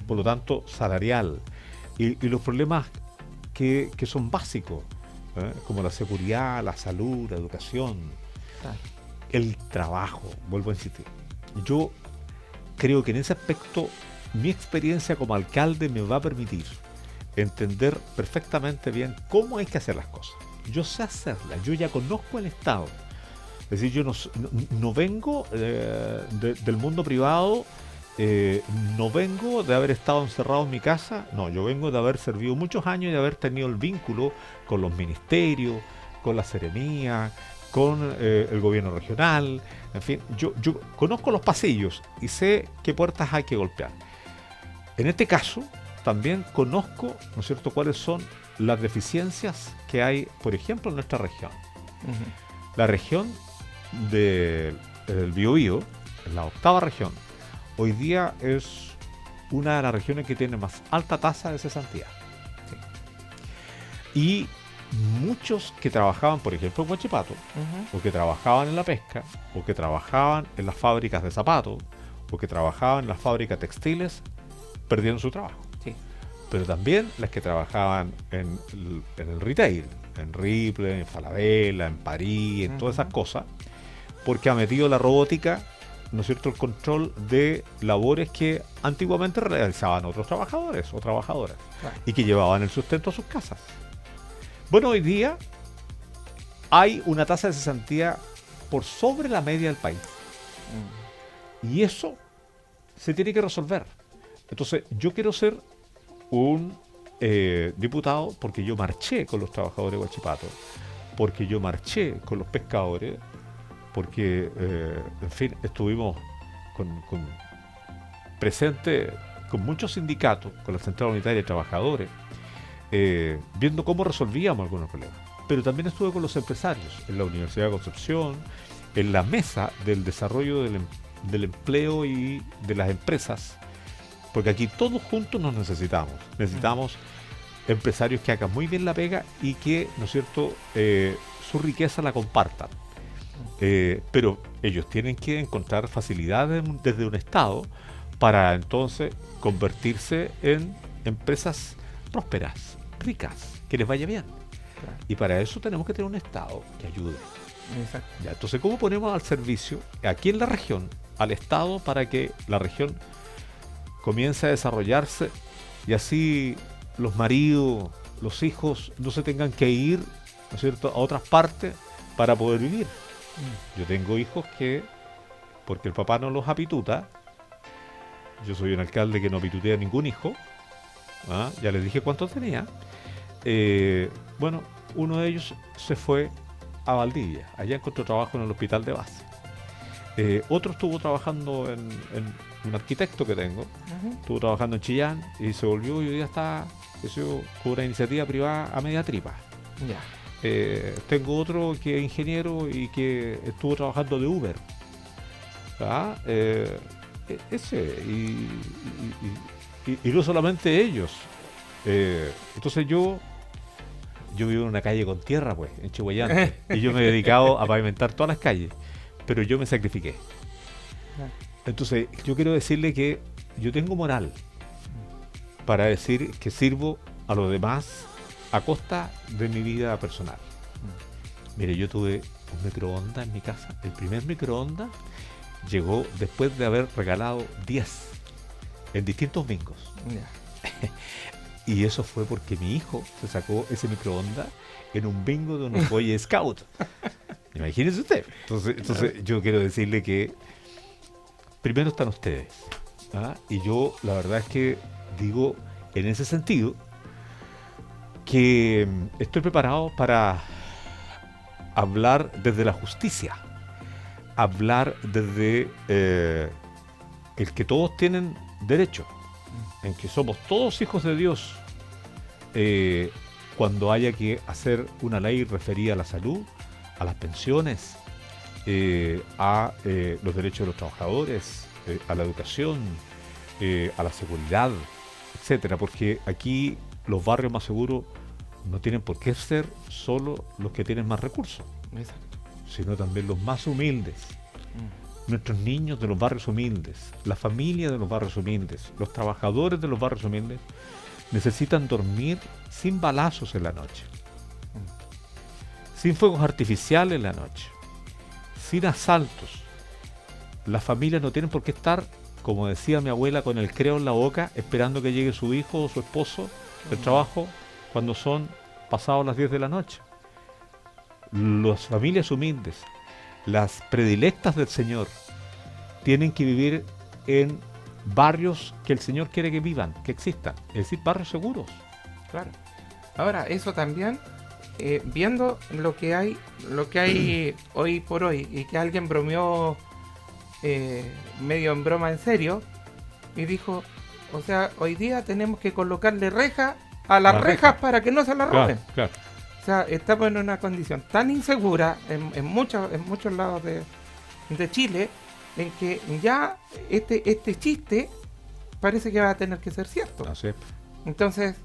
por lo tanto salarial, y los problemas que son básicos, como la seguridad, la salud, la educación, Claro. el trabajo, vuelvo a insistir. Yo creo que en ese aspecto mi experiencia como alcalde me va a permitir entender perfectamente bien cómo hay que hacer las cosas. Yo sé hacerlas, yo ya conozco el Estado. Es decir, yo no vengo del mundo privado, no vengo de haber estado encerrado en mi casa, no, yo vengo de haber servido muchos años y de haber tenido el vínculo con los ministerios, con la seremía, con el gobierno regional, en fin, yo conozco los pasillos y sé qué puertas hay que golpear. En este caso, también conozco, ¿no es cierto?, cuáles son las deficiencias que hay, por ejemplo, en nuestra región. La región del Biobío, la 8ª región, hoy día es una de las regiones que tiene más alta tasa de cesantía. Sí. Y muchos que trabajaban, por ejemplo, en Huachipato, o que trabajaban en la pesca, o que trabajaban en las fábricas de zapatos, o que trabajaban en las fábricas textiles, perdieron su trabajo. Sí. Pero también las que trabajaban en el retail, en Ripley, en Falabella, en París, en todas esas cosas, porque ha metido la robótica, ¿no es cierto?, el control de labores que antiguamente realizaban otros trabajadores o trabajadoras, Claro. y que llevaban el sustento a sus casas. Bueno, hoy día hay una tasa de cesantía por sobre la media del país. Y eso se tiene que resolver. Entonces, yo quiero ser un diputado porque yo marché con los trabajadores de Huachipato, porque yo marché con los pescadores, porque, en fin, estuvimos presentes con muchos sindicatos, con la Central Unitaria de Trabajadores, viendo cómo resolvíamos algunos problemas. Pero también estuve con los empresarios en la Universidad de Concepción, en la mesa del desarrollo del empleo y de las empresas, porque aquí todos juntos nos necesitamos. Necesitamos empresarios que hagan muy bien la pega y que, ¿no es cierto?, su riqueza la compartan. Pero ellos tienen que encontrar facilidades desde un Estado para entonces convertirse en empresas prósperas, ricas, que les vaya bien. Claro. Y para eso tenemos que tener un Estado que ayude. Exacto. Ya, entonces, ¿cómo ponemos al servicio aquí en la región al Estado para que la región comience a desarrollarse y así los maridos, los hijos no se tengan que ir, ¿no es cierto?, a otras partes para poder vivir? Yo tengo hijos que, porque el papá no los apituta, yo soy un alcalde que no apitutea a ningún hijo, ya les dije cuántos tenía, bueno, uno de ellos se fue a Valdivia, allá encontró trabajo en el hospital de base. Otro estuvo trabajando en un arquitecto que tengo, estuvo trabajando en Chillán y se volvió y hoy día está con una iniciativa privada a media tripa. Ya. Tengo otro que es ingeniero y que estuvo trabajando de Uber. Y no solamente ellos. Entonces yo vivo en una calle con tierra, pues, en Chihuayante, y yo me he dedicado a pavimentar todas las calles, pero yo me sacrifiqué. Entonces yo quiero decirle que yo tengo moral para decir que sirvo a los demás a costa de mi vida personal. Mire, yo tuve un microondas en mi casa, el primer microondas llegó después de haber regalado 10 en distintos bingos. Ya. Y eso fue porque mi hijo se sacó ese microondas en un bingo de unos Boy Scouts. Imagínense usted. Entonces yo quiero decirle que primero están ustedes. ¿Ah? Y yo la verdad es que digo en ese sentido que estoy preparado para hablar desde la justicia, hablar desde el que todos tienen derecho, en que somos todos hijos de Dios, cuando haya que hacer una ley referida a la salud, a las pensiones, a los derechos de los trabajadores, a la educación, a la seguridad, etcétera, porque aquí los barrios más seguros no tienen por qué ser solo los que tienen más recursos, Exacto. sino también los más humildes. Nuestros niños de los barrios humildes, la familia de los barrios humildes, los trabajadores de los barrios humildes necesitan dormir sin balazos en la noche, sin fuegos artificiales en la noche, sin asaltos. Las familias no tienen por qué estar, como decía mi abuela, con el creo en la boca esperando que llegue su hijo o su esposo del trabajo cuando son pasados las 10 de la noche. Las familias humildes, las predilectas del Señor, tienen que vivir en barrios que el Señor quiere que vivan, que existan, es decir, barrios seguros. Claro. Ahora, eso también, viendo lo que hay hoy por hoy, y que alguien bromeó medio en broma en serio, y dijo, o sea, hoy día tenemos que colocarle reja a las rejas para que no se la roben. Claro. O sea, estamos en una condición tan insegura en muchos lados de Chile, en que ya este chiste parece que va a tener que ser cierto. Así es. Entonces,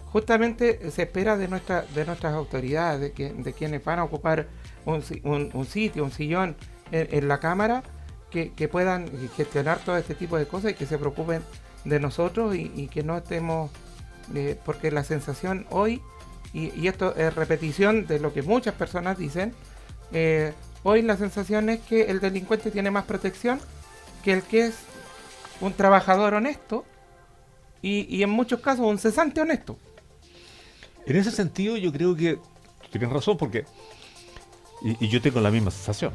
justamente se espera de nuestras autoridades, de quienes van a ocupar un sitio, un sillón en la Cámara, que puedan gestionar todo este tipo de cosas y que se preocupen de nosotros y que no estemos, porque la sensación hoy, y esto es repetición de lo que muchas personas dicen, hoy la sensación es que el delincuente tiene más protección que el que es un trabajador honesto y en muchos casos un cesante honesto. En ese sentido yo creo que tienes razón, porque y yo tengo la misma sensación.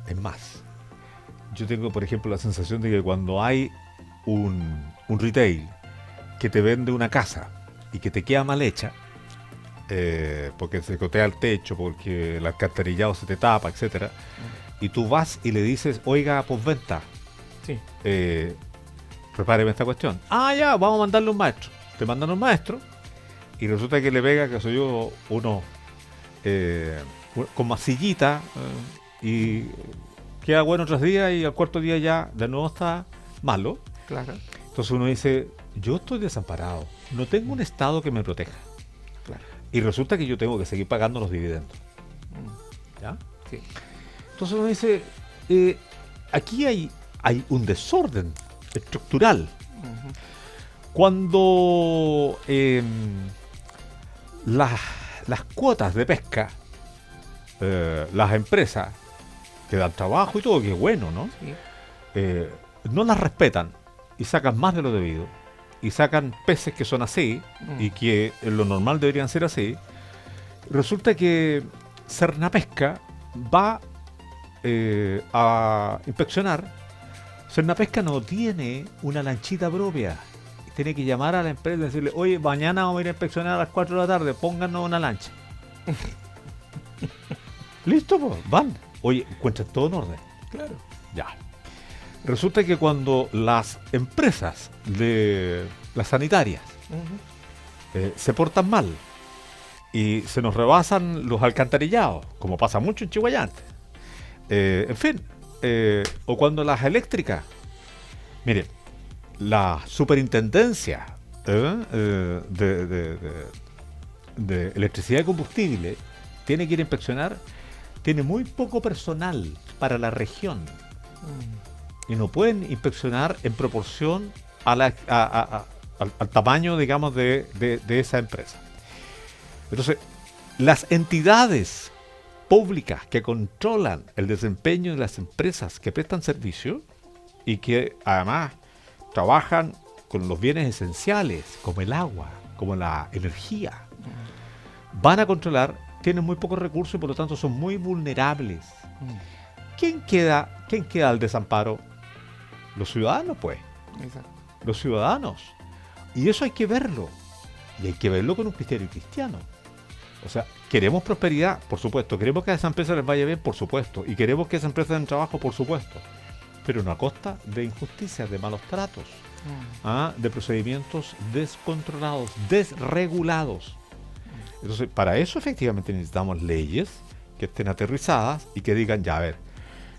Es más, yo tengo por ejemplo la sensación de que cuando hay un retail que te vende una casa y que te queda mal hecha, porque se gotea el techo, porque el alcantarillado se te tapa, etcétera, y tú vas y le dices, oiga, postventa, Sí. prepáreme esta cuestión. Ah, ya, vamos a mandarle un maestro. Te mandan un maestro y resulta que le pega, que soy yo, uno con masillita y queda bueno 3 días y al 4.º día ya de nuevo está malo. Claro. Entonces uno dice, yo estoy desamparado, no tengo un Estado que me proteja. Claro. Y resulta que yo tengo que seguir pagando los dividendos. ¿Ya? Sí. Entonces uno dice, aquí hay un desorden estructural. Ujú. Cuando las cuotas de pesca, las empresas que dan trabajo y todo, que es bueno, ¿no? Sí. No las respetan y sacan más de lo debido y sacan peces que son así y que en lo normal deberían ser así, resulta que Cernapesca va a inspeccionar. Cernapesca no tiene una lanchita propia, tiene que llamar a la empresa y decirle, oye, mañana vamos a ir a inspeccionar a las 4 de la tarde, pónganos una lancha. Listo, pues, van. Oye, encuentran todo en orden. Claro. Ya. Resulta que cuando las empresas de las sanitarias Ujú. se portan mal y se nos rebasan los alcantarillados, como pasa mucho en Chihuayante, en fin, o cuando las eléctricas, miren, la superintendencia de electricidad y combustible tiene que ir a inspeccionar, tiene muy poco personal para la región. Y no pueden inspeccionar en proporción al tamaño, digamos, de esa empresa. Entonces, las entidades públicas que controlan el desempeño de las empresas que prestan servicio y que además trabajan con los bienes esenciales, como el agua, como la energía, van a controlar, tienen muy pocos recursos y por lo tanto son muy vulnerables. ¿Quién queda al desamparo? Los ciudadanos, pues. Exacto. Los ciudadanos. Y eso hay que verlo. Y hay que verlo con un criterio cristiano. O sea, queremos prosperidad, por supuesto. Queremos que a esa empresa les vaya bien, por supuesto. Y queremos que esa empresa den trabajo, por supuesto. Pero no a costa de injusticias, de malos tratos, de procedimientos descontrolados, desregulados. Entonces, para eso efectivamente necesitamos leyes que estén aterrizadas y que digan, ya, a ver,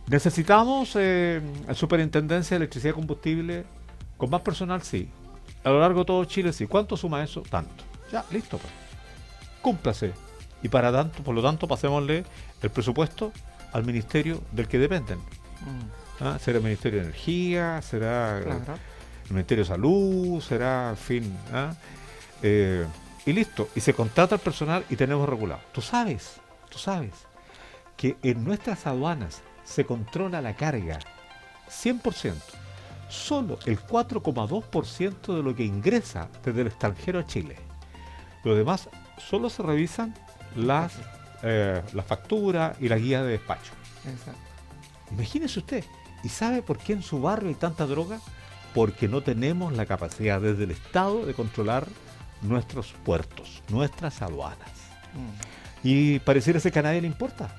necesitamos superintendencia de electricidad y combustible con más personal, sí. A lo largo de todo Chile, sí. ¿Cuánto suma eso? Tanto. Ya, listo, pues. Cúmplase. Y para tanto, por lo tanto, pasémosle el presupuesto al ministerio del que dependen. Será el Ministerio de Energía, será el Ministerio de Salud, será, en fin. Y listo. Y se contrata al personal y tenemos regulado. Tú sabes que en nuestras aduanas se controla la carga 100%. Solo el 4,2% de lo que ingresa desde el extranjero a Chile. Lo demás solo se revisan la factura y la guía de despacho. Exacto. Imagínese usted. ¿Y sabe por qué en su barrio hay tanta droga? Porque no tenemos la capacidad desde el Estado de controlar nuestros puertos, nuestras aduanas. Y pareciera ser que a nadie le importa.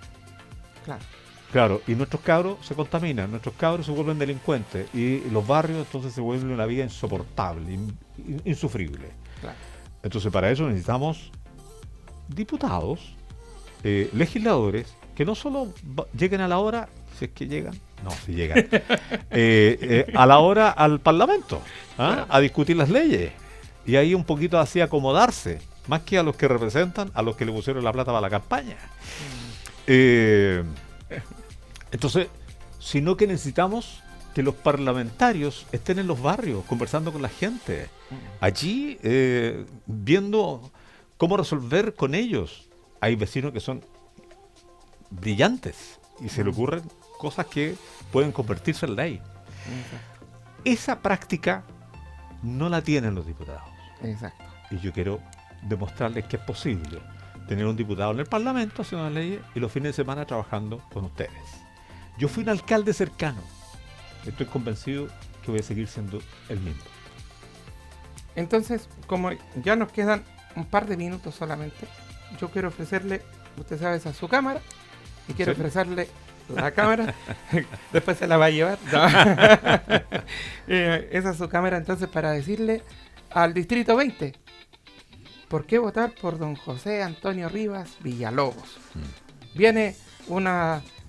Claro, y nuestros cabros se contaminan, nuestros cabros se vuelven delincuentes y los barrios entonces se vuelven una vida insoportable, insufrible. Claro. Entonces para eso necesitamos diputados, legisladores, que no solo lleguen a la hora, si es que llegan, no, si llegan, a la hora al Parlamento, a discutir las leyes y ahí un poquito así acomodarse, más que a los que representan, a los que le pusieron la plata para la campaña. Entonces, sino que necesitamos que los parlamentarios estén en los barrios, conversando con la gente, allí viendo cómo resolver con ellos. Hay vecinos que son brillantes y se le ocurren cosas que pueden convertirse en ley. Esa práctica no la tienen los diputados. Exacto. Y yo quiero demostrarles que es posible tener un diputado en el Parlamento haciendo las leyes y los fines de semana trabajando con ustedes. Yo fui un alcalde cercano. Estoy convencido que voy a seguir siendo el mismo. Entonces, como ya nos quedan un par de minutos solamente, yo quiero ofrecerle, usted sabe, esa su cámara, y quiero ofrecerle la cámara, después se la va a llevar. No. Esa es su cámara entonces para decirle al Distrito 20, ¿por qué votar por don José Antonio Rivas Villalobos? Viene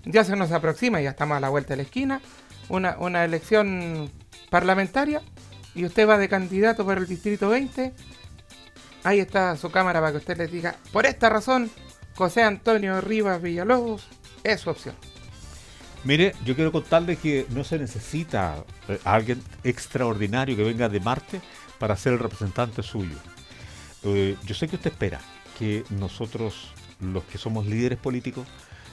ya se nos aproxima, ya estamos a la vuelta de la esquina, una elección parlamentaria y usted va de candidato por el Distrito 20. Ahí está su cámara para que usted les diga, por esta razón, José Antonio Rivas Villalobos es su opción. Mire, yo quiero contarle que no se necesita a alguien extraordinario que venga de Marte para ser el representante suyo. Yo sé que usted espera que nosotros, los que somos líderes políticos,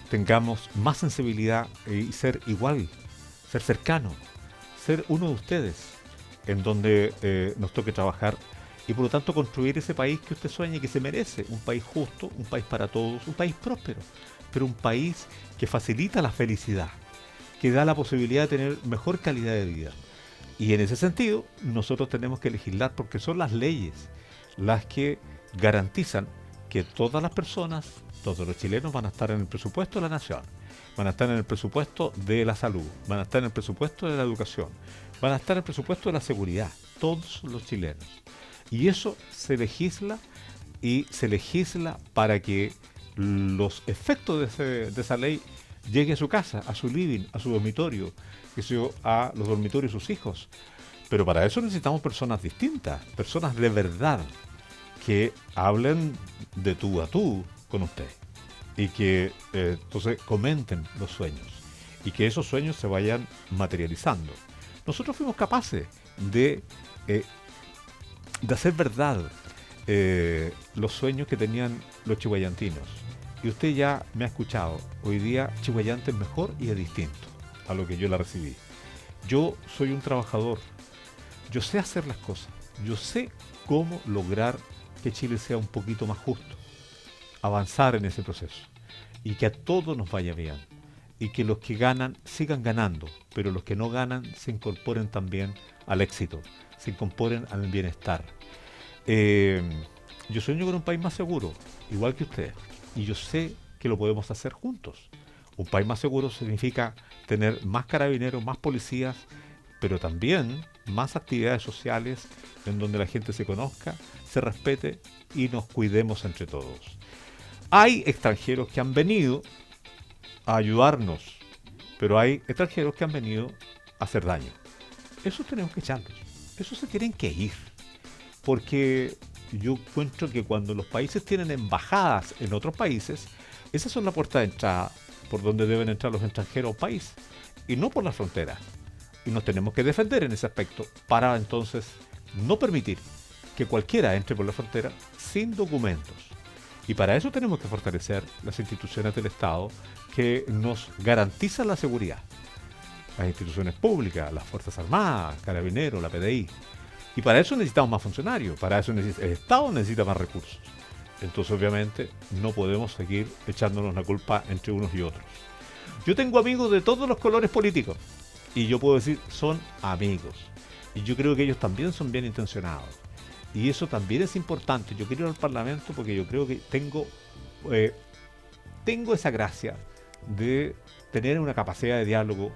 tengamos más sensibilidad y ser igual, ser cercano, ser uno de ustedes, en donde nos toque trabajar y por lo tanto construir ese país que usted sueña y que se merece, un país justo, un país para todos, un país próspero, pero un país que facilita la felicidad, que da la posibilidad de tener mejor calidad de vida. Y en ese sentido, nosotros tenemos que legislar porque son las leyes las que garantizan que todas las personas, todos los chilenos van a estar en el presupuesto de la nación, van a estar en el presupuesto de la salud, van a estar en el presupuesto de la educación, van a estar en el presupuesto de la seguridad, todos los chilenos. Y eso se legisla y se legisla para que los efectos de esa ley lleguen a su casa, a su living, a su dormitorio, a los dormitorios de sus hijos. Pero para eso necesitamos personas distintas, personas de verdad, que hablen de tú a tú con usted y que entonces comenten los sueños y que esos sueños se vayan materializando. Nosotros fuimos capaces de hacer verdad los sueños que tenían los chihuayantinos y usted ya me ha escuchado, hoy día Chihuayante es mejor y es distinto a lo que yo la recibí. Yo soy un trabajador, yo sé hacer las cosas, yo sé cómo lograr que Chile sea un poquito más justo, avanzar en ese proceso y que a todos nos vaya bien y que los que ganan sigan ganando, pero los que no ganan se incorporen también al éxito, se incorporen al bienestar. Yo sueño con un país más seguro, igual que usted, y yo sé que lo podemos hacer juntos. Un país más seguro significa tener más carabineros, más policías, pero también más actividades sociales en donde la gente se conozca, se respete y nos cuidemos entre todos. Hay extranjeros que han venido a ayudarnos, pero hay extranjeros que han venido a hacer daño. Esos tenemos que echarlos, esos se tienen que ir, porque yo encuentro que cuando los países tienen embajadas en otros países, esas son la puerta de entrada por donde deben entrar los extranjeros a un país, y no por la frontera. Y nos tenemos que defender en ese aspecto para entonces no permitir que cualquiera entre por la frontera sin documentos. Y para eso tenemos que fortalecer las instituciones del Estado que nos garantizan la seguridad. Las instituciones públicas, las Fuerzas Armadas, Carabineros, la PDI. Y para eso necesitamos más funcionarios, para eso el Estado necesita más recursos. Entonces obviamente no podemos seguir echándonos la culpa entre unos y otros. Yo tengo amigos de todos los colores políticos y yo puedo decir son amigos. Y yo creo que ellos también son bien intencionados. Y eso también es importante. Yo quiero ir al Parlamento porque yo creo que tengo esa gracia de tener una capacidad de diálogo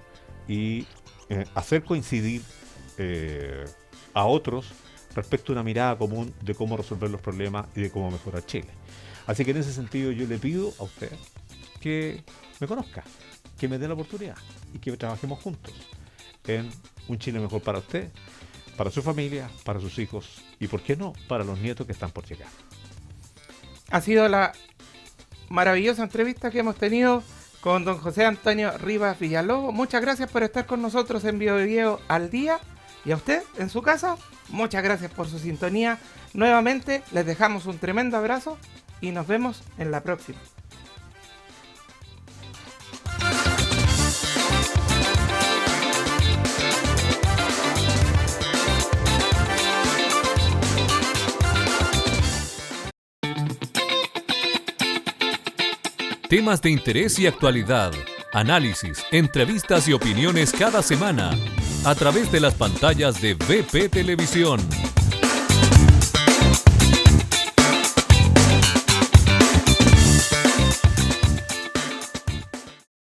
y hacer coincidir a otros respecto a una mirada común de cómo resolver los problemas y de cómo mejorar Chile. Así que en ese sentido yo le pido a usted que me conozca, que me dé la oportunidad y que trabajemos juntos en un Chile mejor para usted, para su familia, para sus hijos y, ¿por qué no?, para los nietos que están por llegar. Ha sido la maravillosa entrevista que hemos tenido con don José Antonio Rivas Villalobos. Muchas gracias por estar con nosotros en Biobío al Día. Y a usted, en su casa, muchas gracias por su sintonía. Nuevamente, les dejamos un tremendo abrazo y nos vemos en la próxima. Temas de interés y actualidad, análisis, entrevistas y opiniones cada semana a través de las pantallas de VP Televisión.